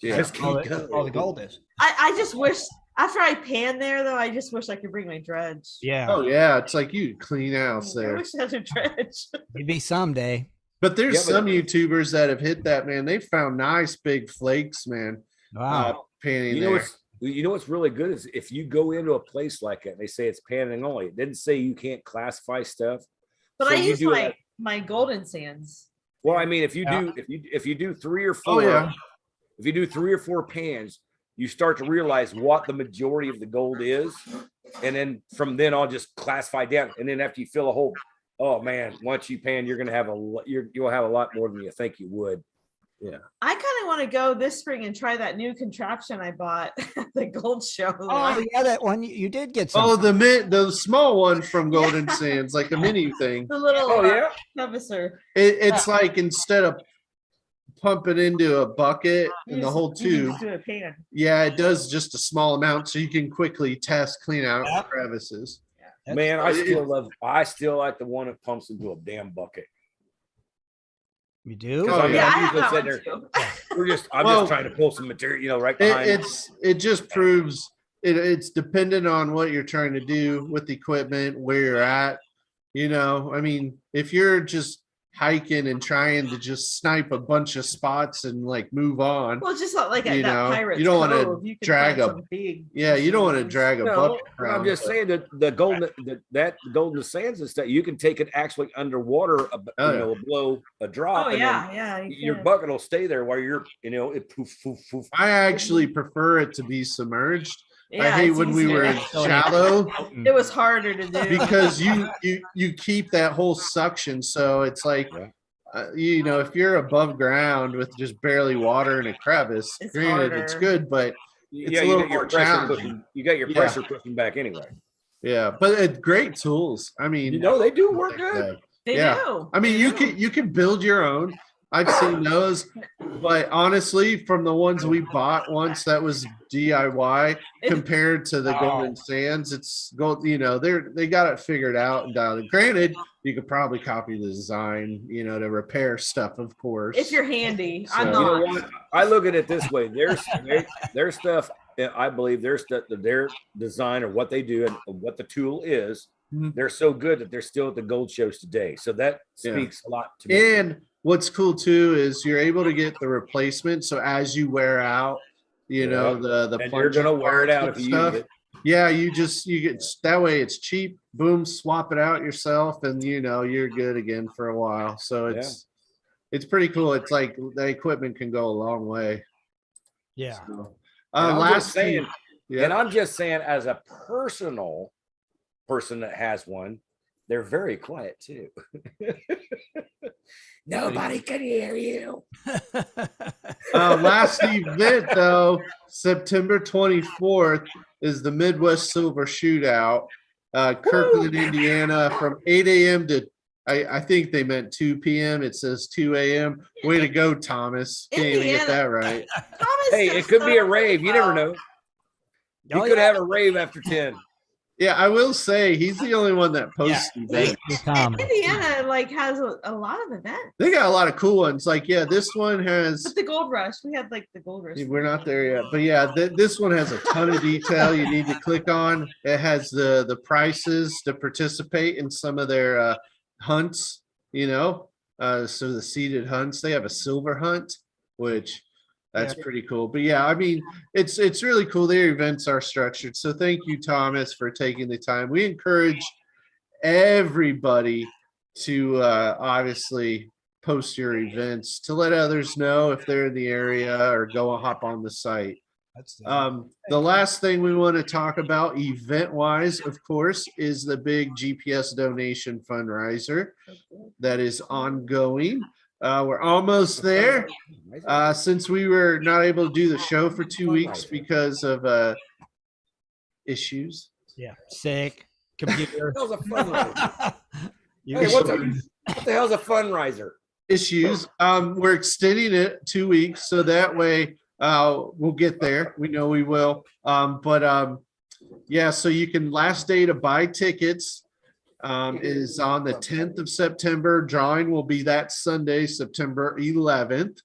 Yeah. Just keep All going. the gold is. I just wish after I pan there though, I just wish I could bring my dredge. Yeah, Oh yeah, it's like you clean house I there. wish I had a dredge. maybe someday. But there's Yeah, but- some YouTubers that have hit that, man. They found nice big flakes, man. Wow. Panning You know there. what's really good is if you go into a place like that, and they say it's panning only. It didn't say you can't classify stuff. But So I you use do my it- my golden sands. Well, I mean, if you Yeah. do if you do 3 or 4, Oh, yeah. if you do 3 or 4 pans, you start to realize what the majority of the gold is, and then from then on, just classify down. And then after you fill a whole, oh man, once you pan, you're gonna have you'll have a lot more than you think you would. I kind of want to go this spring and try that new contraption I bought at the gold show. Oh yeah, that one you did get some. Oh, the small one from Golden Sands, like a mini thing. The little Oh yeah, crevicer. It's like instead of pumping into a bucket You and the just- whole you tube, just do a pan. yeah, it does just a small amount, so you can quickly clean out Yep. crevices. That's- man, I still like the one that pumps into a damn bucket. You do? Oh, I mean, Yeah, I I'm have usually that one sitting too. I'm Well, just trying to pull some material, right It, behind. it just proves it's dependent on what you're trying to do with the equipment, where you're at. I mean, if you're just hiking and trying to just snipe a bunch of spots and like move on, Well, it's just not like at You that know, Pirates you don't wanna Cove, you can drag find a- some big. yeah, you don't want to machines. drag a No, bucket but I'm around. just saying that the golden that golden sands and stuff, you can take it actually underwater, Oh, yeah. blow a drop. Oh and yeah, then yeah. you your can. bucket will stay there while you're, it poof, poof, poof. I actually prefer it to be submerged. I Yeah, hate it's when we easier. were in shallow It was harder to do because you keep that whole suction, so it's like Yeah. if you're above ground with just barely water in a crevice, It's granted it's harder. good, but Yeah, a you little got your more pressure challenging. pushing. You got your Yeah. pressure pushing back anyway. yeah, but it's great tools. I mean, They do work good. They Yeah. do. I mean, They you do. can build your own. I've seen those, but honestly, from the ones we bought once, that was DIY compared to the Golden Sands. It's gold. They got it figured out and dialed in. Granted, you could probably copy the design, to repair stuff, of course. If you're handy, I'm So- You know not. what? I look at it this way: their stuff. I believe their design or what they do and what the tool is. Mhm. They're so good that they're still at the gold shows today. So that Yeah. speaks a lot to me. And what's cool too is you're able to get the replacement. So as you wear out, the And you're gonna wear it out if you use it. Yeah, you get that way. It's cheap. Boom, swap it out yourself, and you're good again for a while. So it's pretty cool. It's like the equipment can go a long way. Yeah. So, And I'm Last just saying, week, yeah. and I'm just saying, as a personal person that has one, they're very quiet too. Nobody can hear you. Last event though, September 24th is the Midwest Silver Shootout. Kirkland, Indiana, from 8 a.m. to I think they meant 2 p.m. It says 2 a.m. Way to go, Thomas. Can't even get that right. Thomas Hey, can it could be a start rave. You never know. You Oh, could yeah. have a rave after 10. Yeah, I will say he's the only one that posts Yeah. events. Indiana like has a lot of events. They got a lot of cool ones. Like, yeah, this one has. But the Gold Rush, we had like the Gold Rush. We're not there yet, but yeah, this one has a ton of detail you need to click on. It has the prices to participate in some of their hunts. So the seated hunts. They have a silver hunt, which that's pretty cool. But yeah, I mean, it's really cool. Their events are structured. So thank you, Thomas, for taking the time. We encourage everybody to obviously post your events to let others know if they're in the area or go and hop on the site. The last thing we want to talk about event wise, of course, is the big GPS donation fundraiser that is ongoing. We're almost there. Since we were not able to do the show for 2 weeks because of issues. Yeah. Sick. Computer. That was a fundraiser. Hey, what the hell's a fundraiser? Issues. We're extending it 2 weeks so that way we'll get there. We know we will. Yeah, so you can last day to buy tickets is on the 10th of September. Drawing will be that Sunday, September 11th.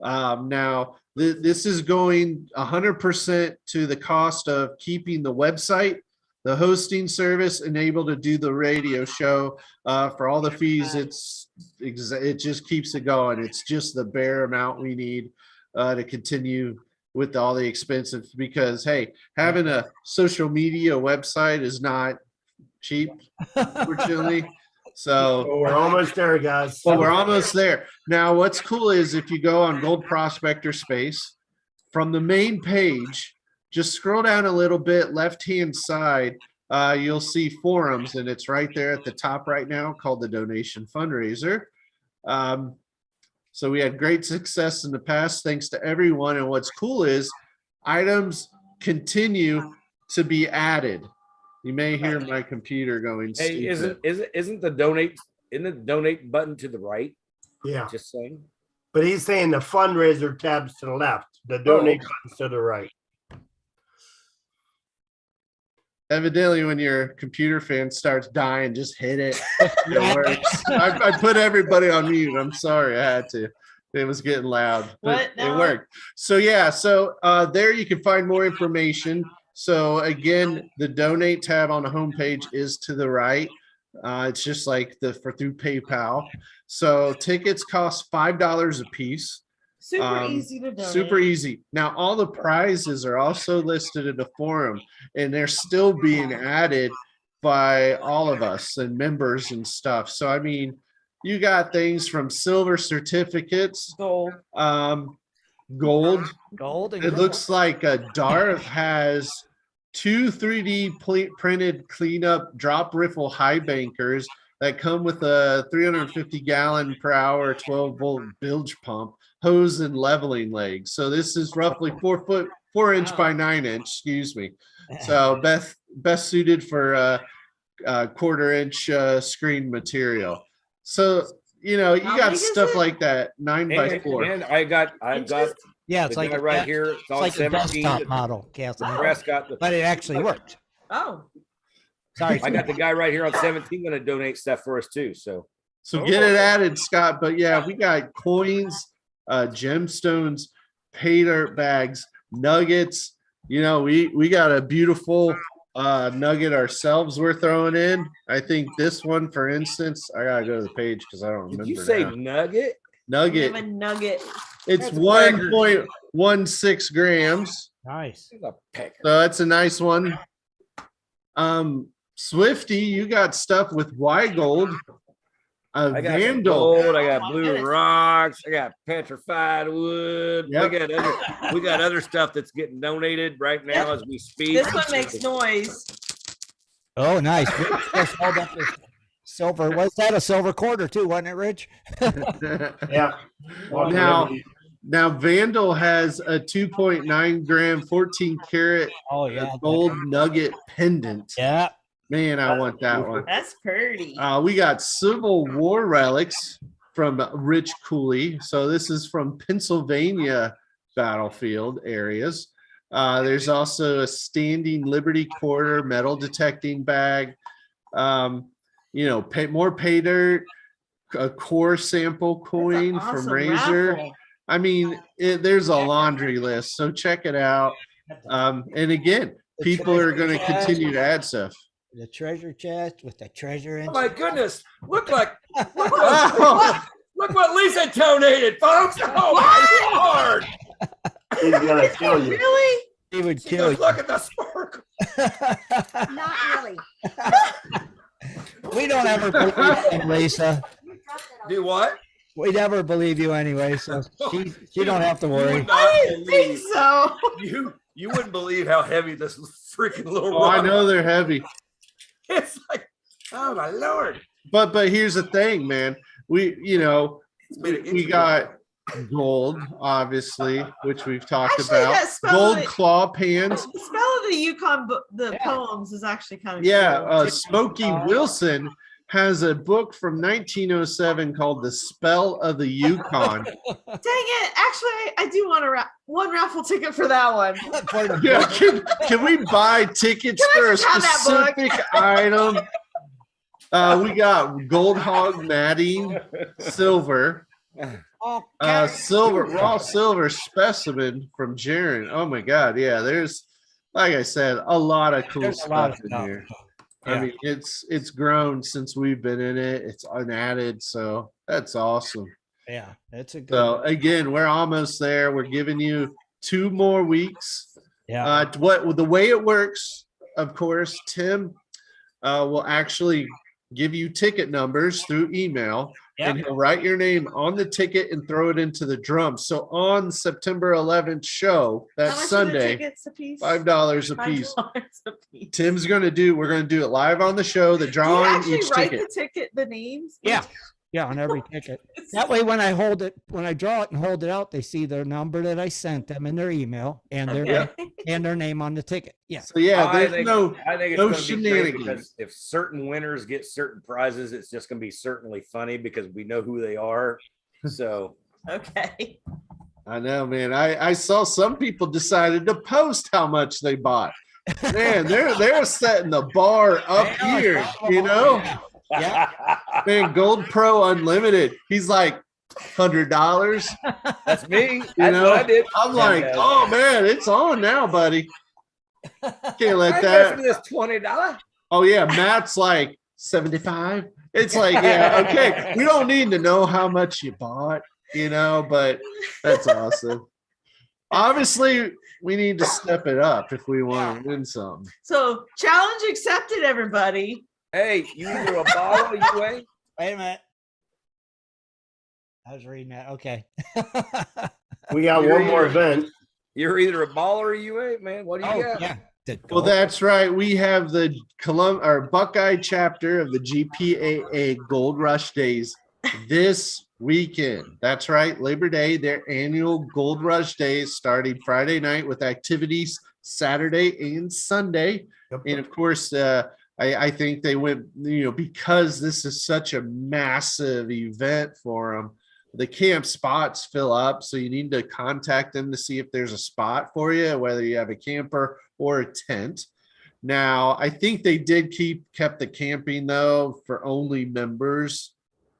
Now this is going 100% to the cost of keeping the website, the hosting service, and able to do the radio show. For all the fees, it just keeps it going. It's just the bare amount we need to continue with all the expenses, because hey, having a social media website is not cheap, unfortunately. So We're almost there, guys. well, we're almost there. Now, what's cool is if you go on Gold Prospector Space, from the main page, just scroll down a little bit, left-hand side, you'll see forums, and it's right there at the top right now called the Donation Fundraiser. So we had great success in the past, thanks to everyone. And what's cool is items continue to be added. You may hear my computer going. Hey, stupid. isn't the donate button to the right? Yeah. Just saying. But he's saying the fundraiser tab's to the left, the donate button's to the right. Evidently, when your computer fan starts dying, just hit it. It works. I put everybody on mute. I'm sorry, I had to. It was getting loud. But What? No. it worked. So yeah, there you can find more information. So again, the donate tab on the homepage is to the right. It's just like through PayPal. So tickets cost $5 a piece. Super easy to donate. Super easy. Now, all the prizes are also listed in the forum, and they're still being added by all of us and members and stuff. So, I mean, you got things from silver certificates, Gold. gold. Gold. It looks like Darth has 2 3D printed cleanup drop riffle high bankers that come with a 350 gallon per hour, 12 volt bilge pump, hose, and leveling legs. So this is roughly 4 inch by 9 inch, excuse me. So best suited for quarter inch screen material. So, you How got big is stuff it? like that, 9x4. And I've got Yeah, the it's like guy right here. It's It's on like a 17. desktop model, Kathleen. Press got the But it actually worked. Oh, Sorry. I got the guy right here on 17 going to donate stuff for us too. So Get it added, Scott. But yeah, we got coins, gemstones, pay dirt bags, nuggets. We got a beautiful nugget ourselves we're throwing in. I think this one, for instance, I gotta go to the page because I don't remember. did you say now. nugget? we Nugget? have a nugget. It's That's a pecker. 1.16 grams. Nice. It's a pecker. So that's a nice one. Swifty, you got stuff with Y gold. I got Vandal. gold, I got Oh my blue goodness. rocks, I got petrified wood. Yep. We got other stuff that's getting donated right now as we speak. This one makes noise. Oh, nice. Rich just held up his silver. Was that a silver quarter too? Wasn't it, Rich? Yeah. Walking Now- Liberty. Now Vandal has a 2.9 gram, 14 karat Oh yeah. gold nugget pendant. Yeah. Man, I want that one. That's pretty. We got Civil War relics from Rich Cooley. So this is from Pennsylvania battlefield areas. There's also a standing Liberty quarter metal detecting bag. More pay dirt, a core sample That's an coin awesome from Razor. raffle. I mean, there's a laundry list, so check it out. And again, people are going to continue to add stuff. The treasure chest with the treasure in. Oh my goodness! Look what Oh, Lisa donated, folks! Oh my lord! He's gonna kill you. Really? He would She kill goes, look at the sparkle. you. Not really. We don't ever believe you, Lisa. Do what? We never believe you anyway, so she don't have to You worry. would not I didn't think believe- so. You wouldn't believe how heavy this freaking little oh, I rock. know they're heavy. It's like, oh my lord! But here's the thing, man. We made an inch got gold, obviously, which we've talked Actually, about. that spell Gold that- claw pans. The spell of the Yukon, the Yeah. poems is actually kind of Yeah, cool. Smokey Wilson has a book from 1907 called "The Spell of the Yukon." Dang it! Actually, I do want one raffle ticket for that one. Yeah, can we buy tickets Can I for a just have that book? specific item? We got Gold Hog matting, silver, raw silver specimen from Jaron. Oh my God, yeah. There's, like I said, a lot of cool There's a lot stuff of in stuff. here. Yeah. I mean, it's grown since we've been in it. It's unadded, so that's awesome. Yeah, that's a good. So again, we're almost there. We're giving you 2 more weeks. Yeah. The way it works, of course, Tim will actually give you ticket numbers through email, and he'll write your name on the ticket and throw it into the drum. So on September 11th show, How that's much are the Sunday, tickets a piece? $5 a piece. $5 a piece. Tim's we're gonna do it live on the show. The Do you drawing actually each write ticket. the names? Yeah. Yeah, on every ticket. That way, when I draw it and hold it out, they see their number that I sent them in their email and their Okay. and their name on the ticket. Yeah. So yeah, I there's think no it's no gonna be great shenanigans. because if certain winners get certain prizes, it's just gonna be certainly funny because we know who they are. So Okay. I know, man. I saw some people decided to post how much they bought. Man, they're setting the bar up here, you know. Yeah. Man, Gold Pro Unlimited. He's like $100. that's me. That's know, what I did. I'm like, And, oh man, it's on now, buddy. Can't let I that. guess this $20. Oh yeah, Matt's like 75. It's like, yeah, okay. We don't need to know how much you bought, you know, but that's awesome. Obviously, we need to step it up if we want to win something. So challenge accepted, everybody. Hey, you either a ball or you ain't. Wait a minute. I was reading that. Okay. We got one more event. You're either a ball or you ain't, man. What do you Oh, got? yeah. Well, that's right. We have the Buckeye chapter of the GPAA Gold Rush Days this weekend. That's right. Labor Day, their annual Gold Rush Days starting Friday night with activities Saturday and Sunday. And of course, I think they went, because this is such a massive event for them, the camp spots fill up. So you need to contact them to see if there's a spot for you, whether you have a camper or a tent. Now, I think they kept the camping though for only members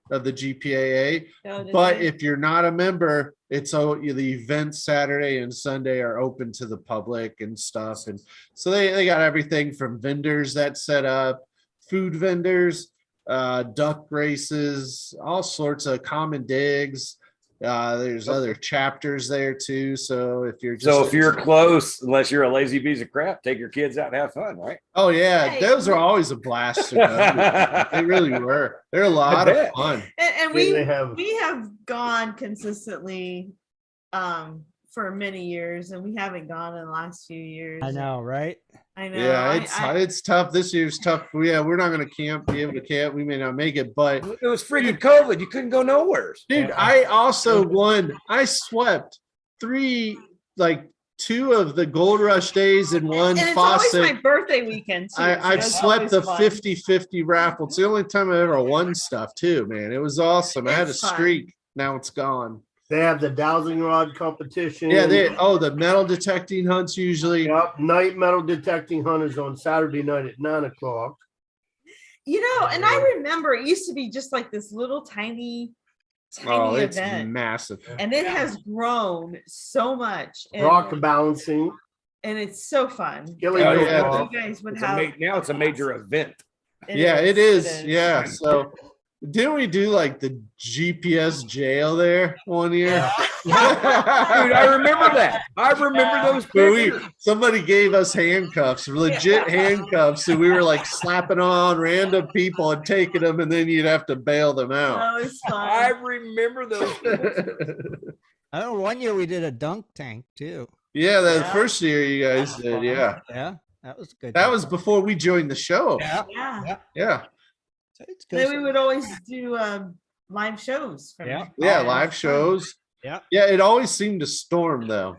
of the GPAA. But if you're not a member, it's the events Saturday and Sunday are open to the public and stuff. And so they got everything from vendors that set up, food vendors, duck races, all sorts of common digs, There's other chapters there too. So if you're So if you're close, unless you're a lazy piece of crap, take your kids out and have fun, right? oh yeah, Hey. those are always a blast to go. They really were. They're a lot of fun. And Yeah, we have gone consistently for many years, and we haven't gone in the last few years. I know, right? I know. Yeah, it's tough. This year's tough. Yeah, we're not going to be able to camp. We may not make it, but It was freaking COVID. You couldn't go nowhere. dude, I also won. I swept two of the Gold Rush days in one and it's faucet. always my birthday weekend too. I've it's swept the always fun. 50-50 raffle. It's the only time I ever won stuff too, man. It was awesome. I had a It's fun. streak. Now it's gone. They have the dowsing rod competition. Yeah, the metal detecting hunts usually. Yep, night metal detecting hunters on Saturday night at 9:00. You know, and I remember it used to be just like this little tiny It's event, massive. and it has grown so much. And, Rock balancing. and it's so fun. Skilly Oh, Bill yeah. Golf. You guys would It's have now it's a major event. Yeah, it is. Yeah. So didn't we do like the GPS jail there one year? Dude, I remember that. I remember those pictures. Somebody gave us handcuffs, legit handcuffs, and we were like slapping on random people and taking them, and then you'd have to bail them out. Oh, it's I fun. remember those. I know one year we did a dunk tank too. Yeah, the Yeah. first year you guys did. Yeah, Yeah, that was good. that was before we joined the show. Yeah, Yeah. Yeah, it's good. Then we would always do live shows. From Yeah. yeah, it was live fun. shows. Yeah. Yeah, it always seemed to storm though.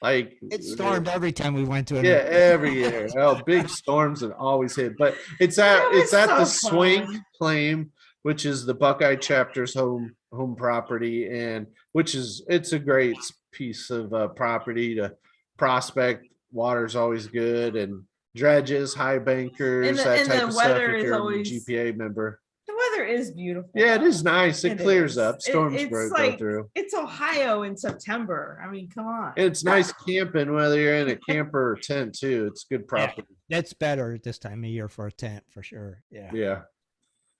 Like It stormed every time we went to it. Yeah, every year. Oh, big storms and always hit. But it's at That was it's at so the Swink fun. Claim, which is the Buckeye chapter's home property, and it's a great piece of property to prospect. Water's always good, and dredges, high bankers, And the- that and type the of stuff. weather If is you're a always- GPA member, The weather is beautiful. yeah, it is nice. It clears is. up. Storms it's go like through. it's Ohio in September. I mean, come on. It's nice camping, whether you're in a camper or tent too. It's good property. That's better this time of year for a tent for sure. Yeah. Yeah.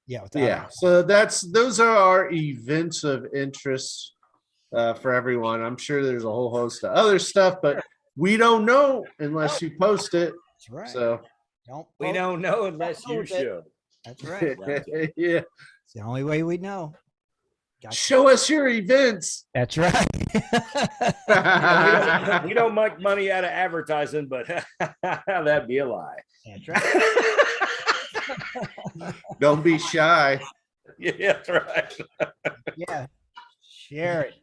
Yeah. without Yeah, a- so those are our events of interest for everyone. I'm sure there's a whole host of other stuff, but we don't know unless you post it. That's right. So Don't We post- don't know unless you Post it. show. That's right. yeah, It's the only way we know. Gotcha. show us your events. That's right. We don't make money out of advertising, but that'd be a lie. That's right. Don't be shy. Yeah, that's right. Yeah. Share it.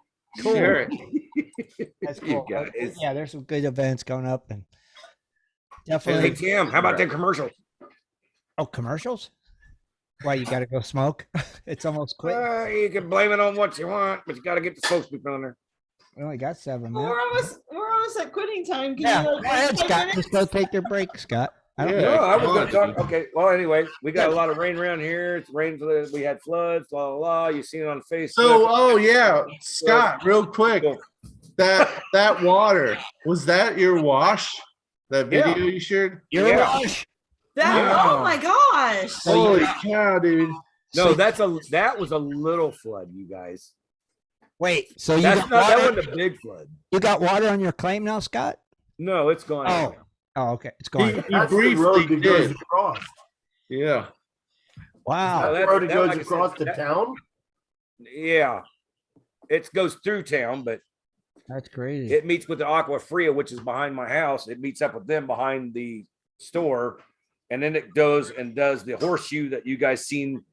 Cool. Share it. That's You cool. guys. Yeah, there's some good events going up and Hey, definitely. Tim, how about them commercials? Oh, commercials? Why you got to go smoke? It's almost quit. You can blame it on what you want, but you got to get the spokespeople on there. We only got 7 Well, minutes. we're almost at quitting time. Can Yeah, you go ahead, 5 Scott. minutes? Just go take your break, Scott. I don't Yeah. No, I was come going on, to talk. dude. Okay. Well, anyway, we got a lot of rain around here. It's rained. We had floods. Blah blah blah. You seen it on Facebook. So, oh yeah, Scott, real quick, that water, was that your wash? That Yeah. video you shared? You're Yeah. rush. Oh my gosh. Holy cow, dude! No, that was a little flood, you guys. Wait, so you That's got, not, that water, wasn't a big flood. you got water on your claim now, Scott? No, it's gone. Oh. Oh, okay. It's going. He That's the briefly road that goes did. across. Yeah. Wow. No, The road that goes like I said, across the that- town. Yeah, it goes through town, but That's crazy. it meets with the Aqua Fria, which is behind my house. It meets up with them behind the store, and then it goes and does the horseshoe that you guys seen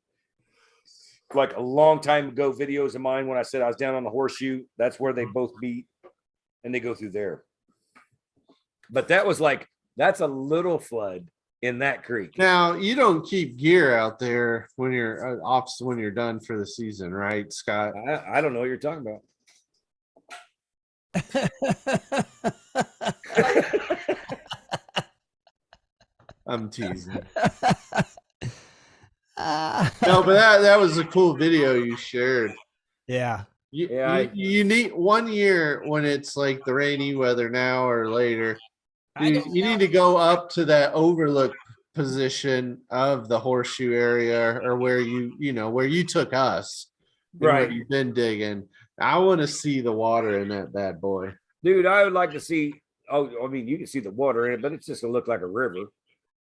like a long time ago. Videos of mine when I said I was down on the horseshoe. That's where they both meet, and they go through there. But that's a little flood in that creek. Now you don't keep gear out there when you're off when you're done for the season, right, Scott? I don't know what you're talking about. I'm teasing. Ah. No, but that was a cool video you shared. Yeah. You need 1 year when it's like the rainy weather now or later. You need to go up to that overlook position of the horseshoe area or where you took us, and where Right. you've been digging. I want to see the water in that bad boy. Dude, I would like to see. Oh, I mean, you can see the water in it, but it's just gonna look like a river.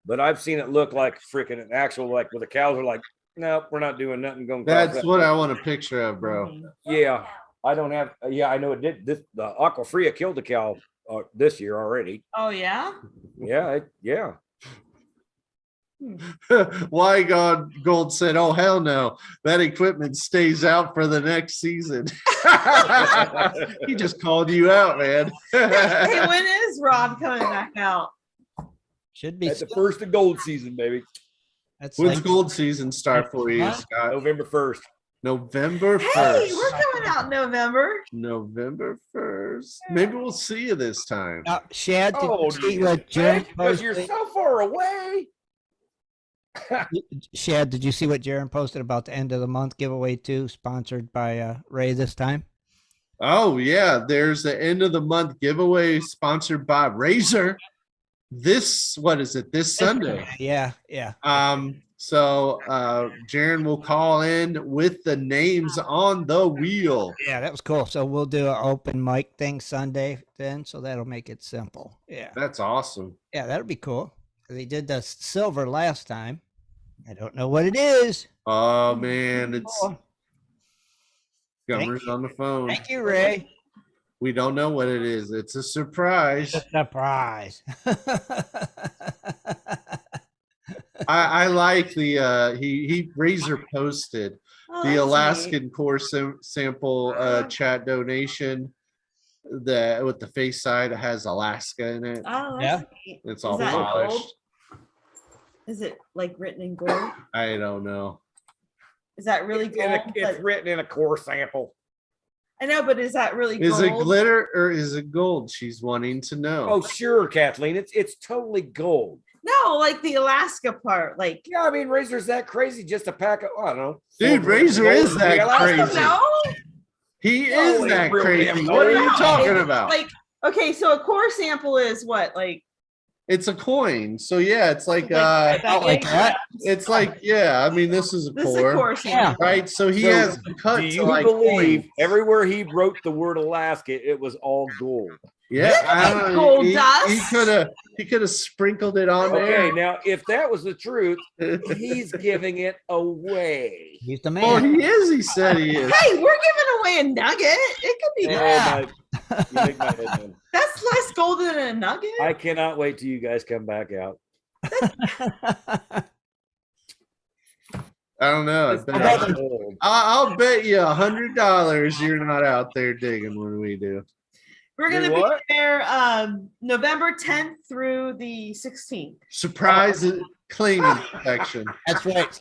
But I've seen it look like freaking an actual, like where the cows are like, no, we're not doing nothing. Going. That's what I want a picture of, bro. Mhm. Yeah, I don't have. Yeah, I know it did. The Aqua Fria killed the cow this year already. Oh yeah. Yeah, yeah. Why God Gold said, "Oh hell no, that equipment stays out for the next season." He just called you out, man. Hey, when is Rob coming back out? Should be. At the first of gold season, baby. That's When's like, gold season start for you, Huh? Scott? November 1st. November Hey, 1st. we're coming out November. November 1st. Maybe we'll see you this time. Shad, did Oh, you see what Jaron because you're posted? so far away. Shad, did you see what Jaron posted about the end of the month giveaway too, sponsored by Ray this time? Oh yeah, there's the end of the month giveaway sponsored by Razor. What is it? This Sunday. Yeah. So Jaron will call in with the names on the wheel. Yeah, that was cool. So we'll do an open mic thing Sunday then, so that'll make it simple. Yeah. That's awesome. Yeah, that'll be cool. They did the silver last time. I don't know what it is. Oh man, it's Oh, Gummer's on the phone. thank you, Ray. We don't know what it is. It's a surprise. Surprise. I like the he Razor posted Oh, the that's Alaskan core sample chat donation that with the face side it has Alaska in it. neat. Oh, Yeah. that's neat. It's Is all that polished. gold? Is it like written in gold? I don't know. Is that really gold? It's Like- written in a core sample. I know, but is that really Is gold? it glitter or is it gold? She's wanting to know. Oh, sure, Kathleen. It's totally gold. No, like the Alaska part. Like, Yeah, I mean, Razor's that crazy just to pack it. I don't know. Dude, 4 grams of Razor gold is for that the Alaska. crazy. no. He No, is it's that real crazy. damn What are you gold. talking about? Like, okay, so a core sample is what? Like, It's a coin. So yeah, it's like like like that. it's like yeah, I mean this is a this is a core. core sample. Right? So he So, has cut Do to you like believe coins. everywhere he wrote the word Alaska, it was all gold? Yeah, I don't know. Gold He dust? could have sprinkled it on Okay, now if that was the truth, there. he's giving it away. He's the Oh, man. he is. He said he is. Hey, we're giving away a nugget. It could be. Yeah. Oh, you make my head numb. That's less gold than a nugget. I cannot wait till you guys come back out. I don't know. It's not gold. I'll bet you $100 you're not out there digging when we do. We're Do gonna be what? there November 10th through the 16th. Surprise claim inspection. That's right.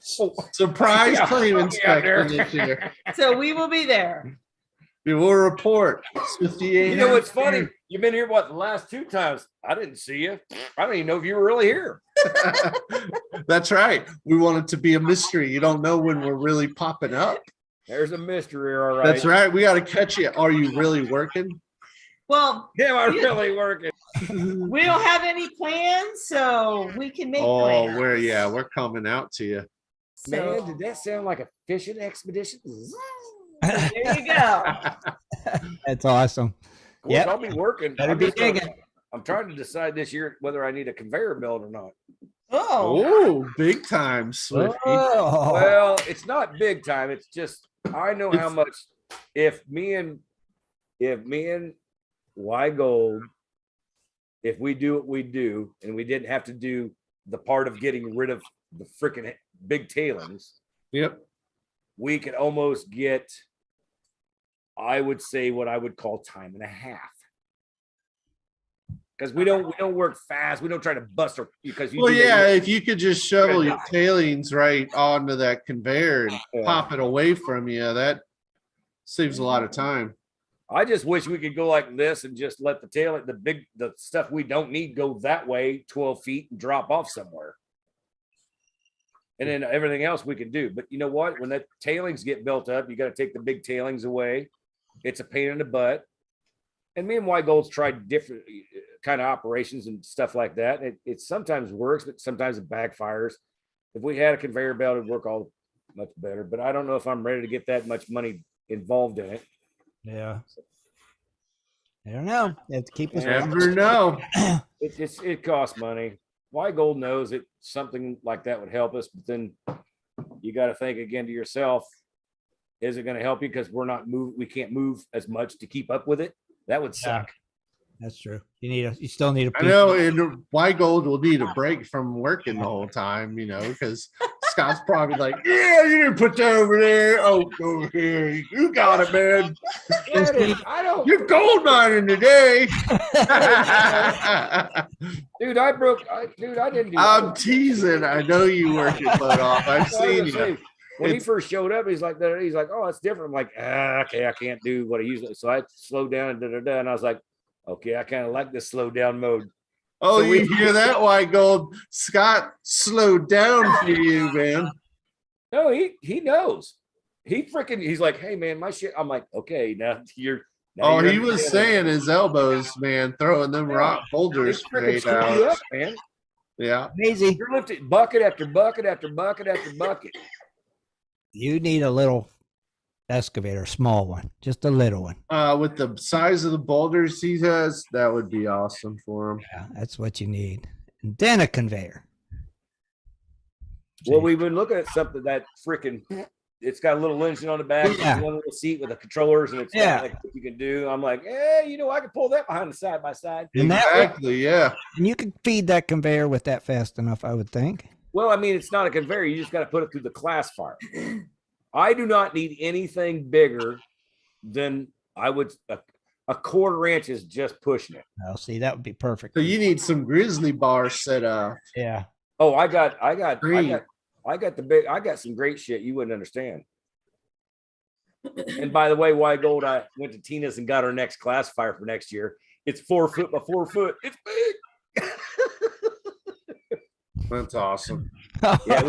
Surprise Yeah, claim I'll be out there. inspection this year. So we will be there. We will report. You know what's funny? You've been here what the last 2 times? I didn't see you. I don't even know if you were really here. That's right. We want it to be a mystery. You don't know when we're really popping up. There's a mystery, all right. That's right. We got to catch you. Are you really working? Well, Am I really working? we don't have any plans, so we can make Oh, plans. we're coming out to you. Man, So, did that sound like a fishing expedition? there you go. That's awesome. Of course, Yep. I'll be working. Better I'm be just trying- digging. I'm trying to decide this year whether I need a conveyor belt or not. Oh, Oh, big time, Swifty. Oh. Well, it's not big time. It's just I know how much if me and Y Gold, if we do what we do, and we didn't have to do the part of getting rid of the freaking big tailings, Yep. we could almost get, I would say, what I would call time and a half. Because we don't work fast. We don't try to bust our because you Well, do that, yeah, you- if you could just shovel your tailings right onto that conveyor and Yeah. pop it away from you, that saves a lot of time. I just wish we could go like this and just let the stuff we don't need go that way 12 feet and drop off somewhere. And then everything else we can do. But you know what? When that tailings get built up, you got to take the big tailings away. It's a pain in the butt. And me and White Gold's tried different kind of operations and stuff like that. It sometimes works, but sometimes it backfires. If we had a conveyor belt, it'd work all much better. But I don't know if I'm ready to get that much money involved in it. Yeah. I don't know. You have to keep us. Never know. It costs money. Why Gold knows it something like that would help us, but then you got to think again to yourself, is it going to help you? Because we can't move as much to keep up with it. That would suck. That's true. You still need a I know, and Why Gold will need a break from working the whole time, because Scott's probably like, yeah, you didn't put that over there. Oh, over here. You got it, man. I don't. You're gold mining today. Dude, I didn't do I'm teasing. I know you work your butt off. I've seen you. When he first showed up, he's like, oh, it's different. I'm like, okay, I can't do what I usually. So I slowed down and I was like, okay, I kind of like this slow down mode. Oh, So you hear that, White Gold? Scott slowed down for you, man. No, he knows. He's like, hey man, my shit. I'm like, okay, now you're. He was saying his elbows, man, throwing them rock boulders for 8 hours. Up, man. Yeah. Amazing. You're lifting bucket after bucket after bucket after bucket. You need a little excavator, small one, just a little one. With the size of the boulders he has, that would be awesome for him. Yeah, that's what you need. And then a conveyor. Well, we've been looking at something that freaking. It's got a little engine on the back, Yeah. one little seat with the controllers, and it's got like what you can do. I'm like, I can pull that behind the side by side. And Exactly, yeah. And you can feed that conveyor with that fast enough, I would think. Well, I mean, it's not a conveyor. You just got to put it through the classifier. I do not need anything bigger than I would. A quarter inch is just pushing it. Oh, see, that would be perfect. So you need some grizzly bars set up. Yeah. Oh, I got some great shit you wouldn't understand. And by the way, Why Gold, I went to Tina's and got our next classifier for next year. It's 4 foot by 4 foot. It's big. That's awesome. Yeah,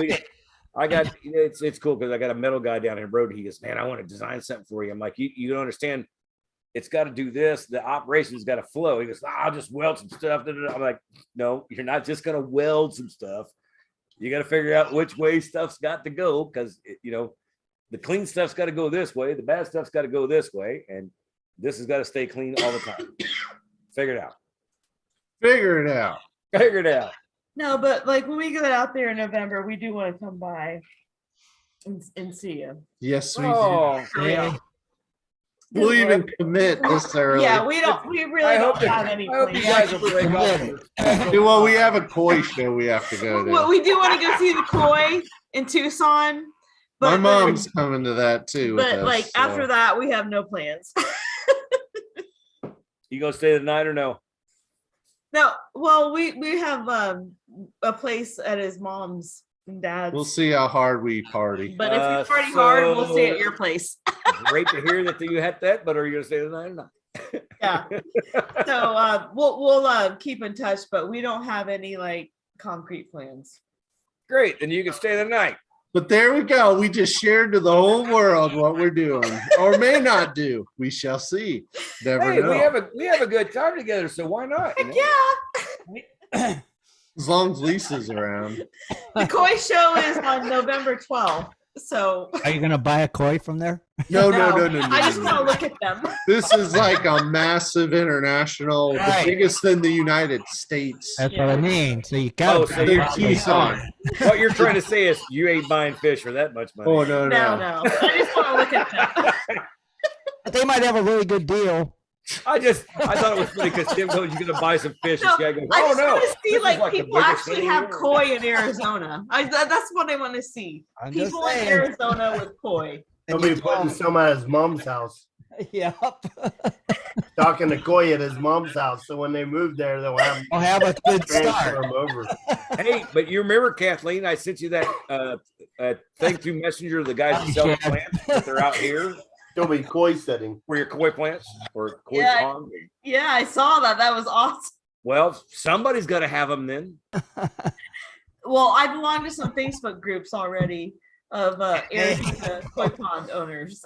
it's cool because I got a metal guy down here, road. He goes, man, I want to design something for you. I'm like, you don't understand. It's got to do this. The operation's got to flow. He goes, I'll just weld some stuff. I'm like, no, you're not just going to weld some stuff. You got to figure out which way stuff's got to go because, the clean stuff's got to go this way. The bad stuff's got to go this way. And this has got to stay clean all the time. Figure it out. Figure it out. Figure it out. No, but like when we get out there in November, we do want to come by and see you. Yes, we Oh, For real. do. We'll even commit this early. Yeah, we really don't have any I hope you plans. guys will break off. Well, we have a koi show we have to go Well, to. we do want to go see the koi in Tucson. My But mom's coming to that too. but like after that, we have no plans. You gonna stay the night or no? No, well, we have a place at his mom's and dad's. We'll see how hard we party. But if we party hard, we'll stay at your place. Great to hear that you had that, but are you gonna stay the night or not? Yeah. So we'll keep in touch, but we don't have any like concrete plans. Great, then you can stay the night. But there we go. We just shared to the whole world what we're doing, or may not do. We shall see. Never Hey, know. we have a good time together, so why not? Heck yeah. As long as Lisa's around. The koi show is on November 12th. So Are you going to buy a koi from there? No. I just want to look at them. This is like a massive international, Right. the biggest in the United States. That's what I mean. So you got Oh, so you're Tucson. What you're trying to say is you ain't buying fish for that much money. Oh no. No. I just want to look at them. They might have a really good deal. I thought it was funny because Tim goes, you're gonna buy some fish. No, And the guy goes, I oh just no. want to see This is like the people biggest actually thing have here. koi in Arizona. That's what I want to see. I'm just People in saying. Arizona with koi. He'll be putting some at his mom's house. Yep. Talking to Koi at his mom's house. So when they move there, they'll have I'll have a good transfer start. them over. Hey, but you remember Kathleen? I sent you that thing through Messenger of the guys that sell the plants that they're out here He'll be Koi setting. for your koi plants or koi Yeah. pond. Yeah, I saw that. That was awesome. Well, somebody's got to have them then. Well, I belong to some Facebook groups already of Arizona koi pond owners.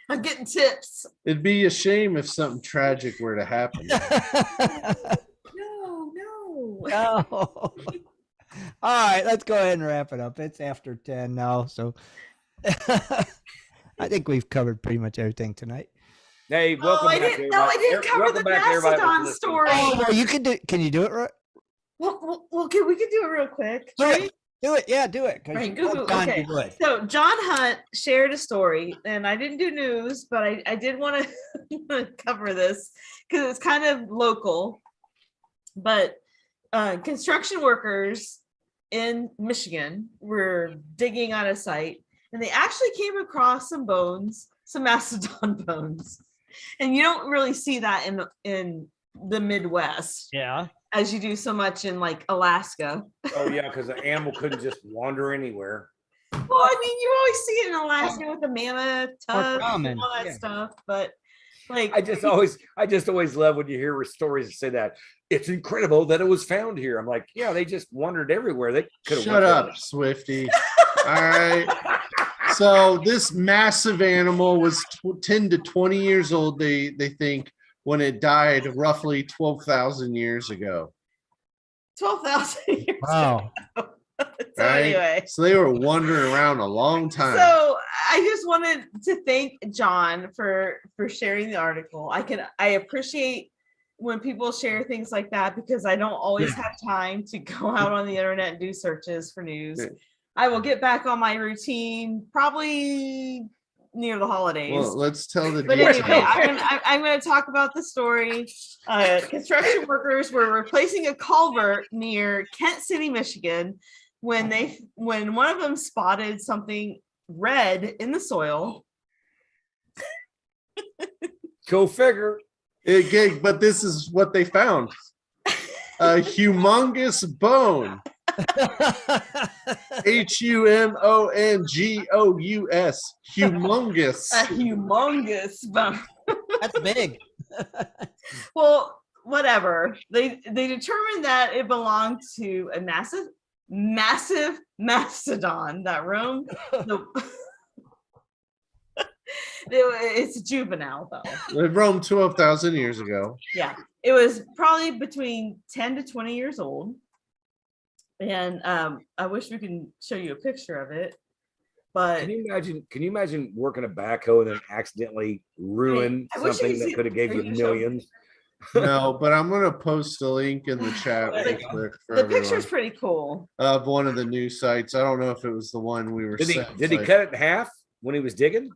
I'm getting tips. It'd be a shame if something tragic were to happen. No. No. All right, let's go ahead and wrap it up. It's after 10 now. So, all I think we've covered pretty much everything tonight. Hey, welcome I back. didn't. No, I didn't cover Welcome the back, everybody that's Mastodon listening. story. Oh, well, you can do. Can you do it right? Well, we could do it real quick. Do it. Do it. Yeah, do it. 'cause Right, you know Google. John Okay. would. So John Hunt shared a story, and I didn't do news, but I did want to cover this because it's kind of local. But construction workers in Michigan were digging on a site, and they actually came across some bones, some mastodon bones, and you don't really see that in the Midwest. Yeah. As you do so much in like Alaska. Oh yeah, because the animal couldn't just wander anywhere. Well, I mean, you always see it in Alaska with the mammoth tusk common, and all that yeah. stuff, but like I just always love when you hear stories that say that it's incredible that it was found here. I'm like, yeah, they just wandered everywhere. They could have. Shut up, Swifty. All right. So this massive animal was 10 to 20 years old, they think, when it died roughly 12,000 years ago. 12,000 years. Wow. So Right? anyway, So they were wandering around a long time. so I just wanted to thank John for sharing the article. I appreciate when people share things like that because I don't always have time to go out on the internet and do searches for news. Yeah. I will get back on my routine probably near the holidays. Well, let's tell the But details. anyway, I'm going to talk about the story. Construction workers were replacing a culvert near Kent City, Michigan, when one of them spotted something red in the soil. Go figure. But this is what they found. A humongous bone. HUMONGOUS. Humongous. A humongous bone. That's big. Well, whatever. They determined that it belonged to a massive mastodon that roamed the it's a juvenile though. It roamed 12,000 years ago. Yeah, it was probably between 10 to 20 years old. And I wish we can show you a picture of it. But Can you imagine working a backhoe and then accidentally ruin I wish you something could that see- could have gave you you can show me. millions? No, but I'm going to post a link in the chat real quick for the everyone picture's pretty cool. of one of the news sites. I don't know if it was the one we were Did he sent, cut it in half when he was digging?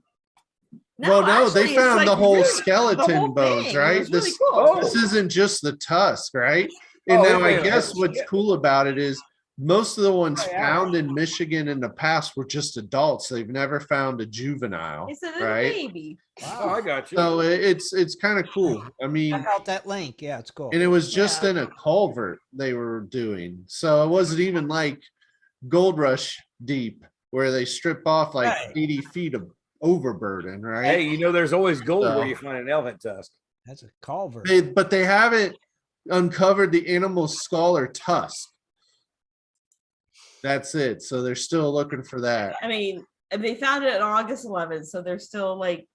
Well, no, they actually, it's found like the whole really- skeleton the whole bones, thing. It right? was really This- cool. Oh. This isn't just the tusk, right? And Oh, now I yeah. guess what's Yeah. cool about it is most of the ones Oh, yeah. found in Michigan in the past were just adults. They've never found a juvenile, It's a little right? baby. Oh, I got you. So it's kind of cool. I mean, Check out that link. Yeah, it's cool. and it was just Yeah. in a culvert they were doing. So it wasn't even like Gold Rush deep where they strip off like Right. 80 feet of overburden, right? Hey, you know, there's always gold So- where you find an elephant tusk. That's a culvert. But they haven't uncovered the animal's skull or tusk. That's it. So they're still looking for that. I mean, they found it on August 11th, so they're still like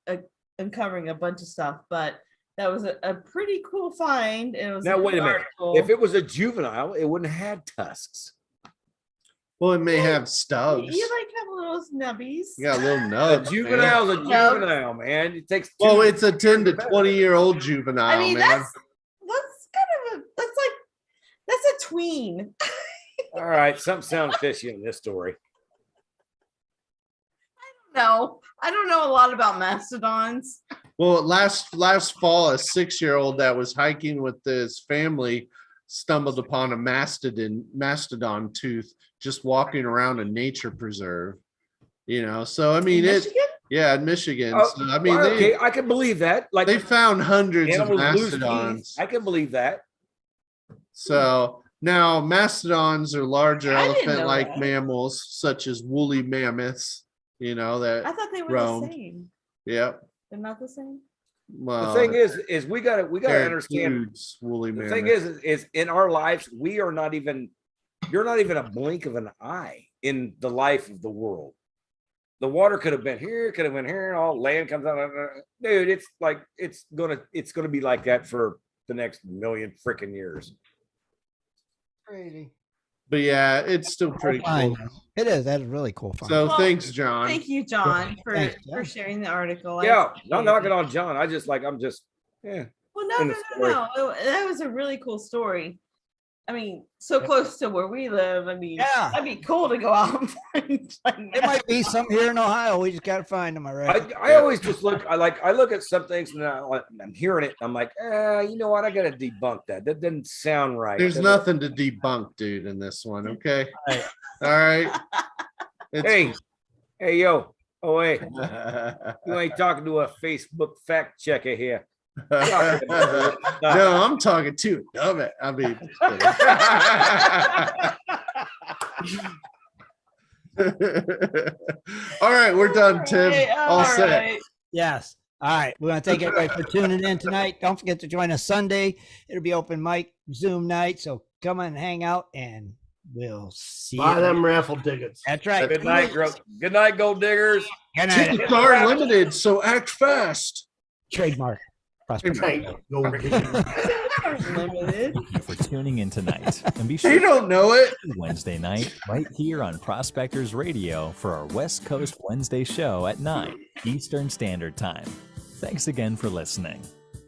uncovering a bunch of stuff. But that was a pretty cool find. It was Now, a wait a good minute. article. If it was a juvenile, it wouldn't have had tusks. Well, it may have stubs. you like have little nubbies. You got a little A nubs. man. juvenile's a No. juvenile, man. It takes. Well, two- it's a 10 to 20-year-old juvenile, I mean, man. that's kind of that's a tween. All right, something sounds fishy in this story. No, I don't know a lot about mastodons. Well, last fall, a 6-year-old that was hiking with his family stumbled upon a mastodon tooth just walking around a nature preserve. You know, so I mean, In it. Michigan? Yeah, in Michigan. Oh, So, I mean, well, okay, they I can believe that. Like found hundreds of animals lose teeth. mastodons. I can believe that. So now mastodons are larger I didn't know elephant-like that. mammals, such as woolly mammoths. You know I that. thought they were roamed. the same. Yep. They're not the same. Well, The thing is we gotta they're understand. huge woolly The mammoths. thing is in our lives, we are not even. You're not even a blink of an eye in the life of the world. The water could have been here, could have been here, and all land comes out. Dude, it's like it's gonna be like that for the next million freaking years. Crazy. But yeah, it's still pretty Fine. cool. It is. That is really cool. Find. So Well, thanks, John. Thank you, John, for Thanks, John. sharing the article. I Yeah, appreciate not knocking it. on John. I'm just, yeah. Well, no, in no, the no, story. no. That was a really cool story. I mean, so close to where we live. I mean, Yeah. that'd be cool to go out and find. There might be some here in Ohio. We just got to find them. All right. I always just look. I look at some things and I'm hearing it. I'm like, you know what? I got to debunk that. That didn't sound right. There's nothing to debunk, dude, in this one. Okay. Right. All right. Hey, yo. Oh, hey, you ain't talking to a Facebook fact checker here. No, I'm talking to a dumbass. I mean, all right, we're done, Tim. All set. Right. Yes. All right. We want to thank everybody for tuning in tonight. Don't forget to join us Sunday. It'll be open mic Zoom night. So come on and hang out, and we'll see Buy you. them raffle tickets. That's right. Good night, good night, gold diggers. Good night. Tickets are limited, so act fast. Trademark. Good night. Go Limited. Thank you for tuning in tonight. And be You sure don't know it. Wednesday night right here on Prospectors Radio for our West Coast Wednesday show at 9 Eastern Standard Time. Thanks again for listening.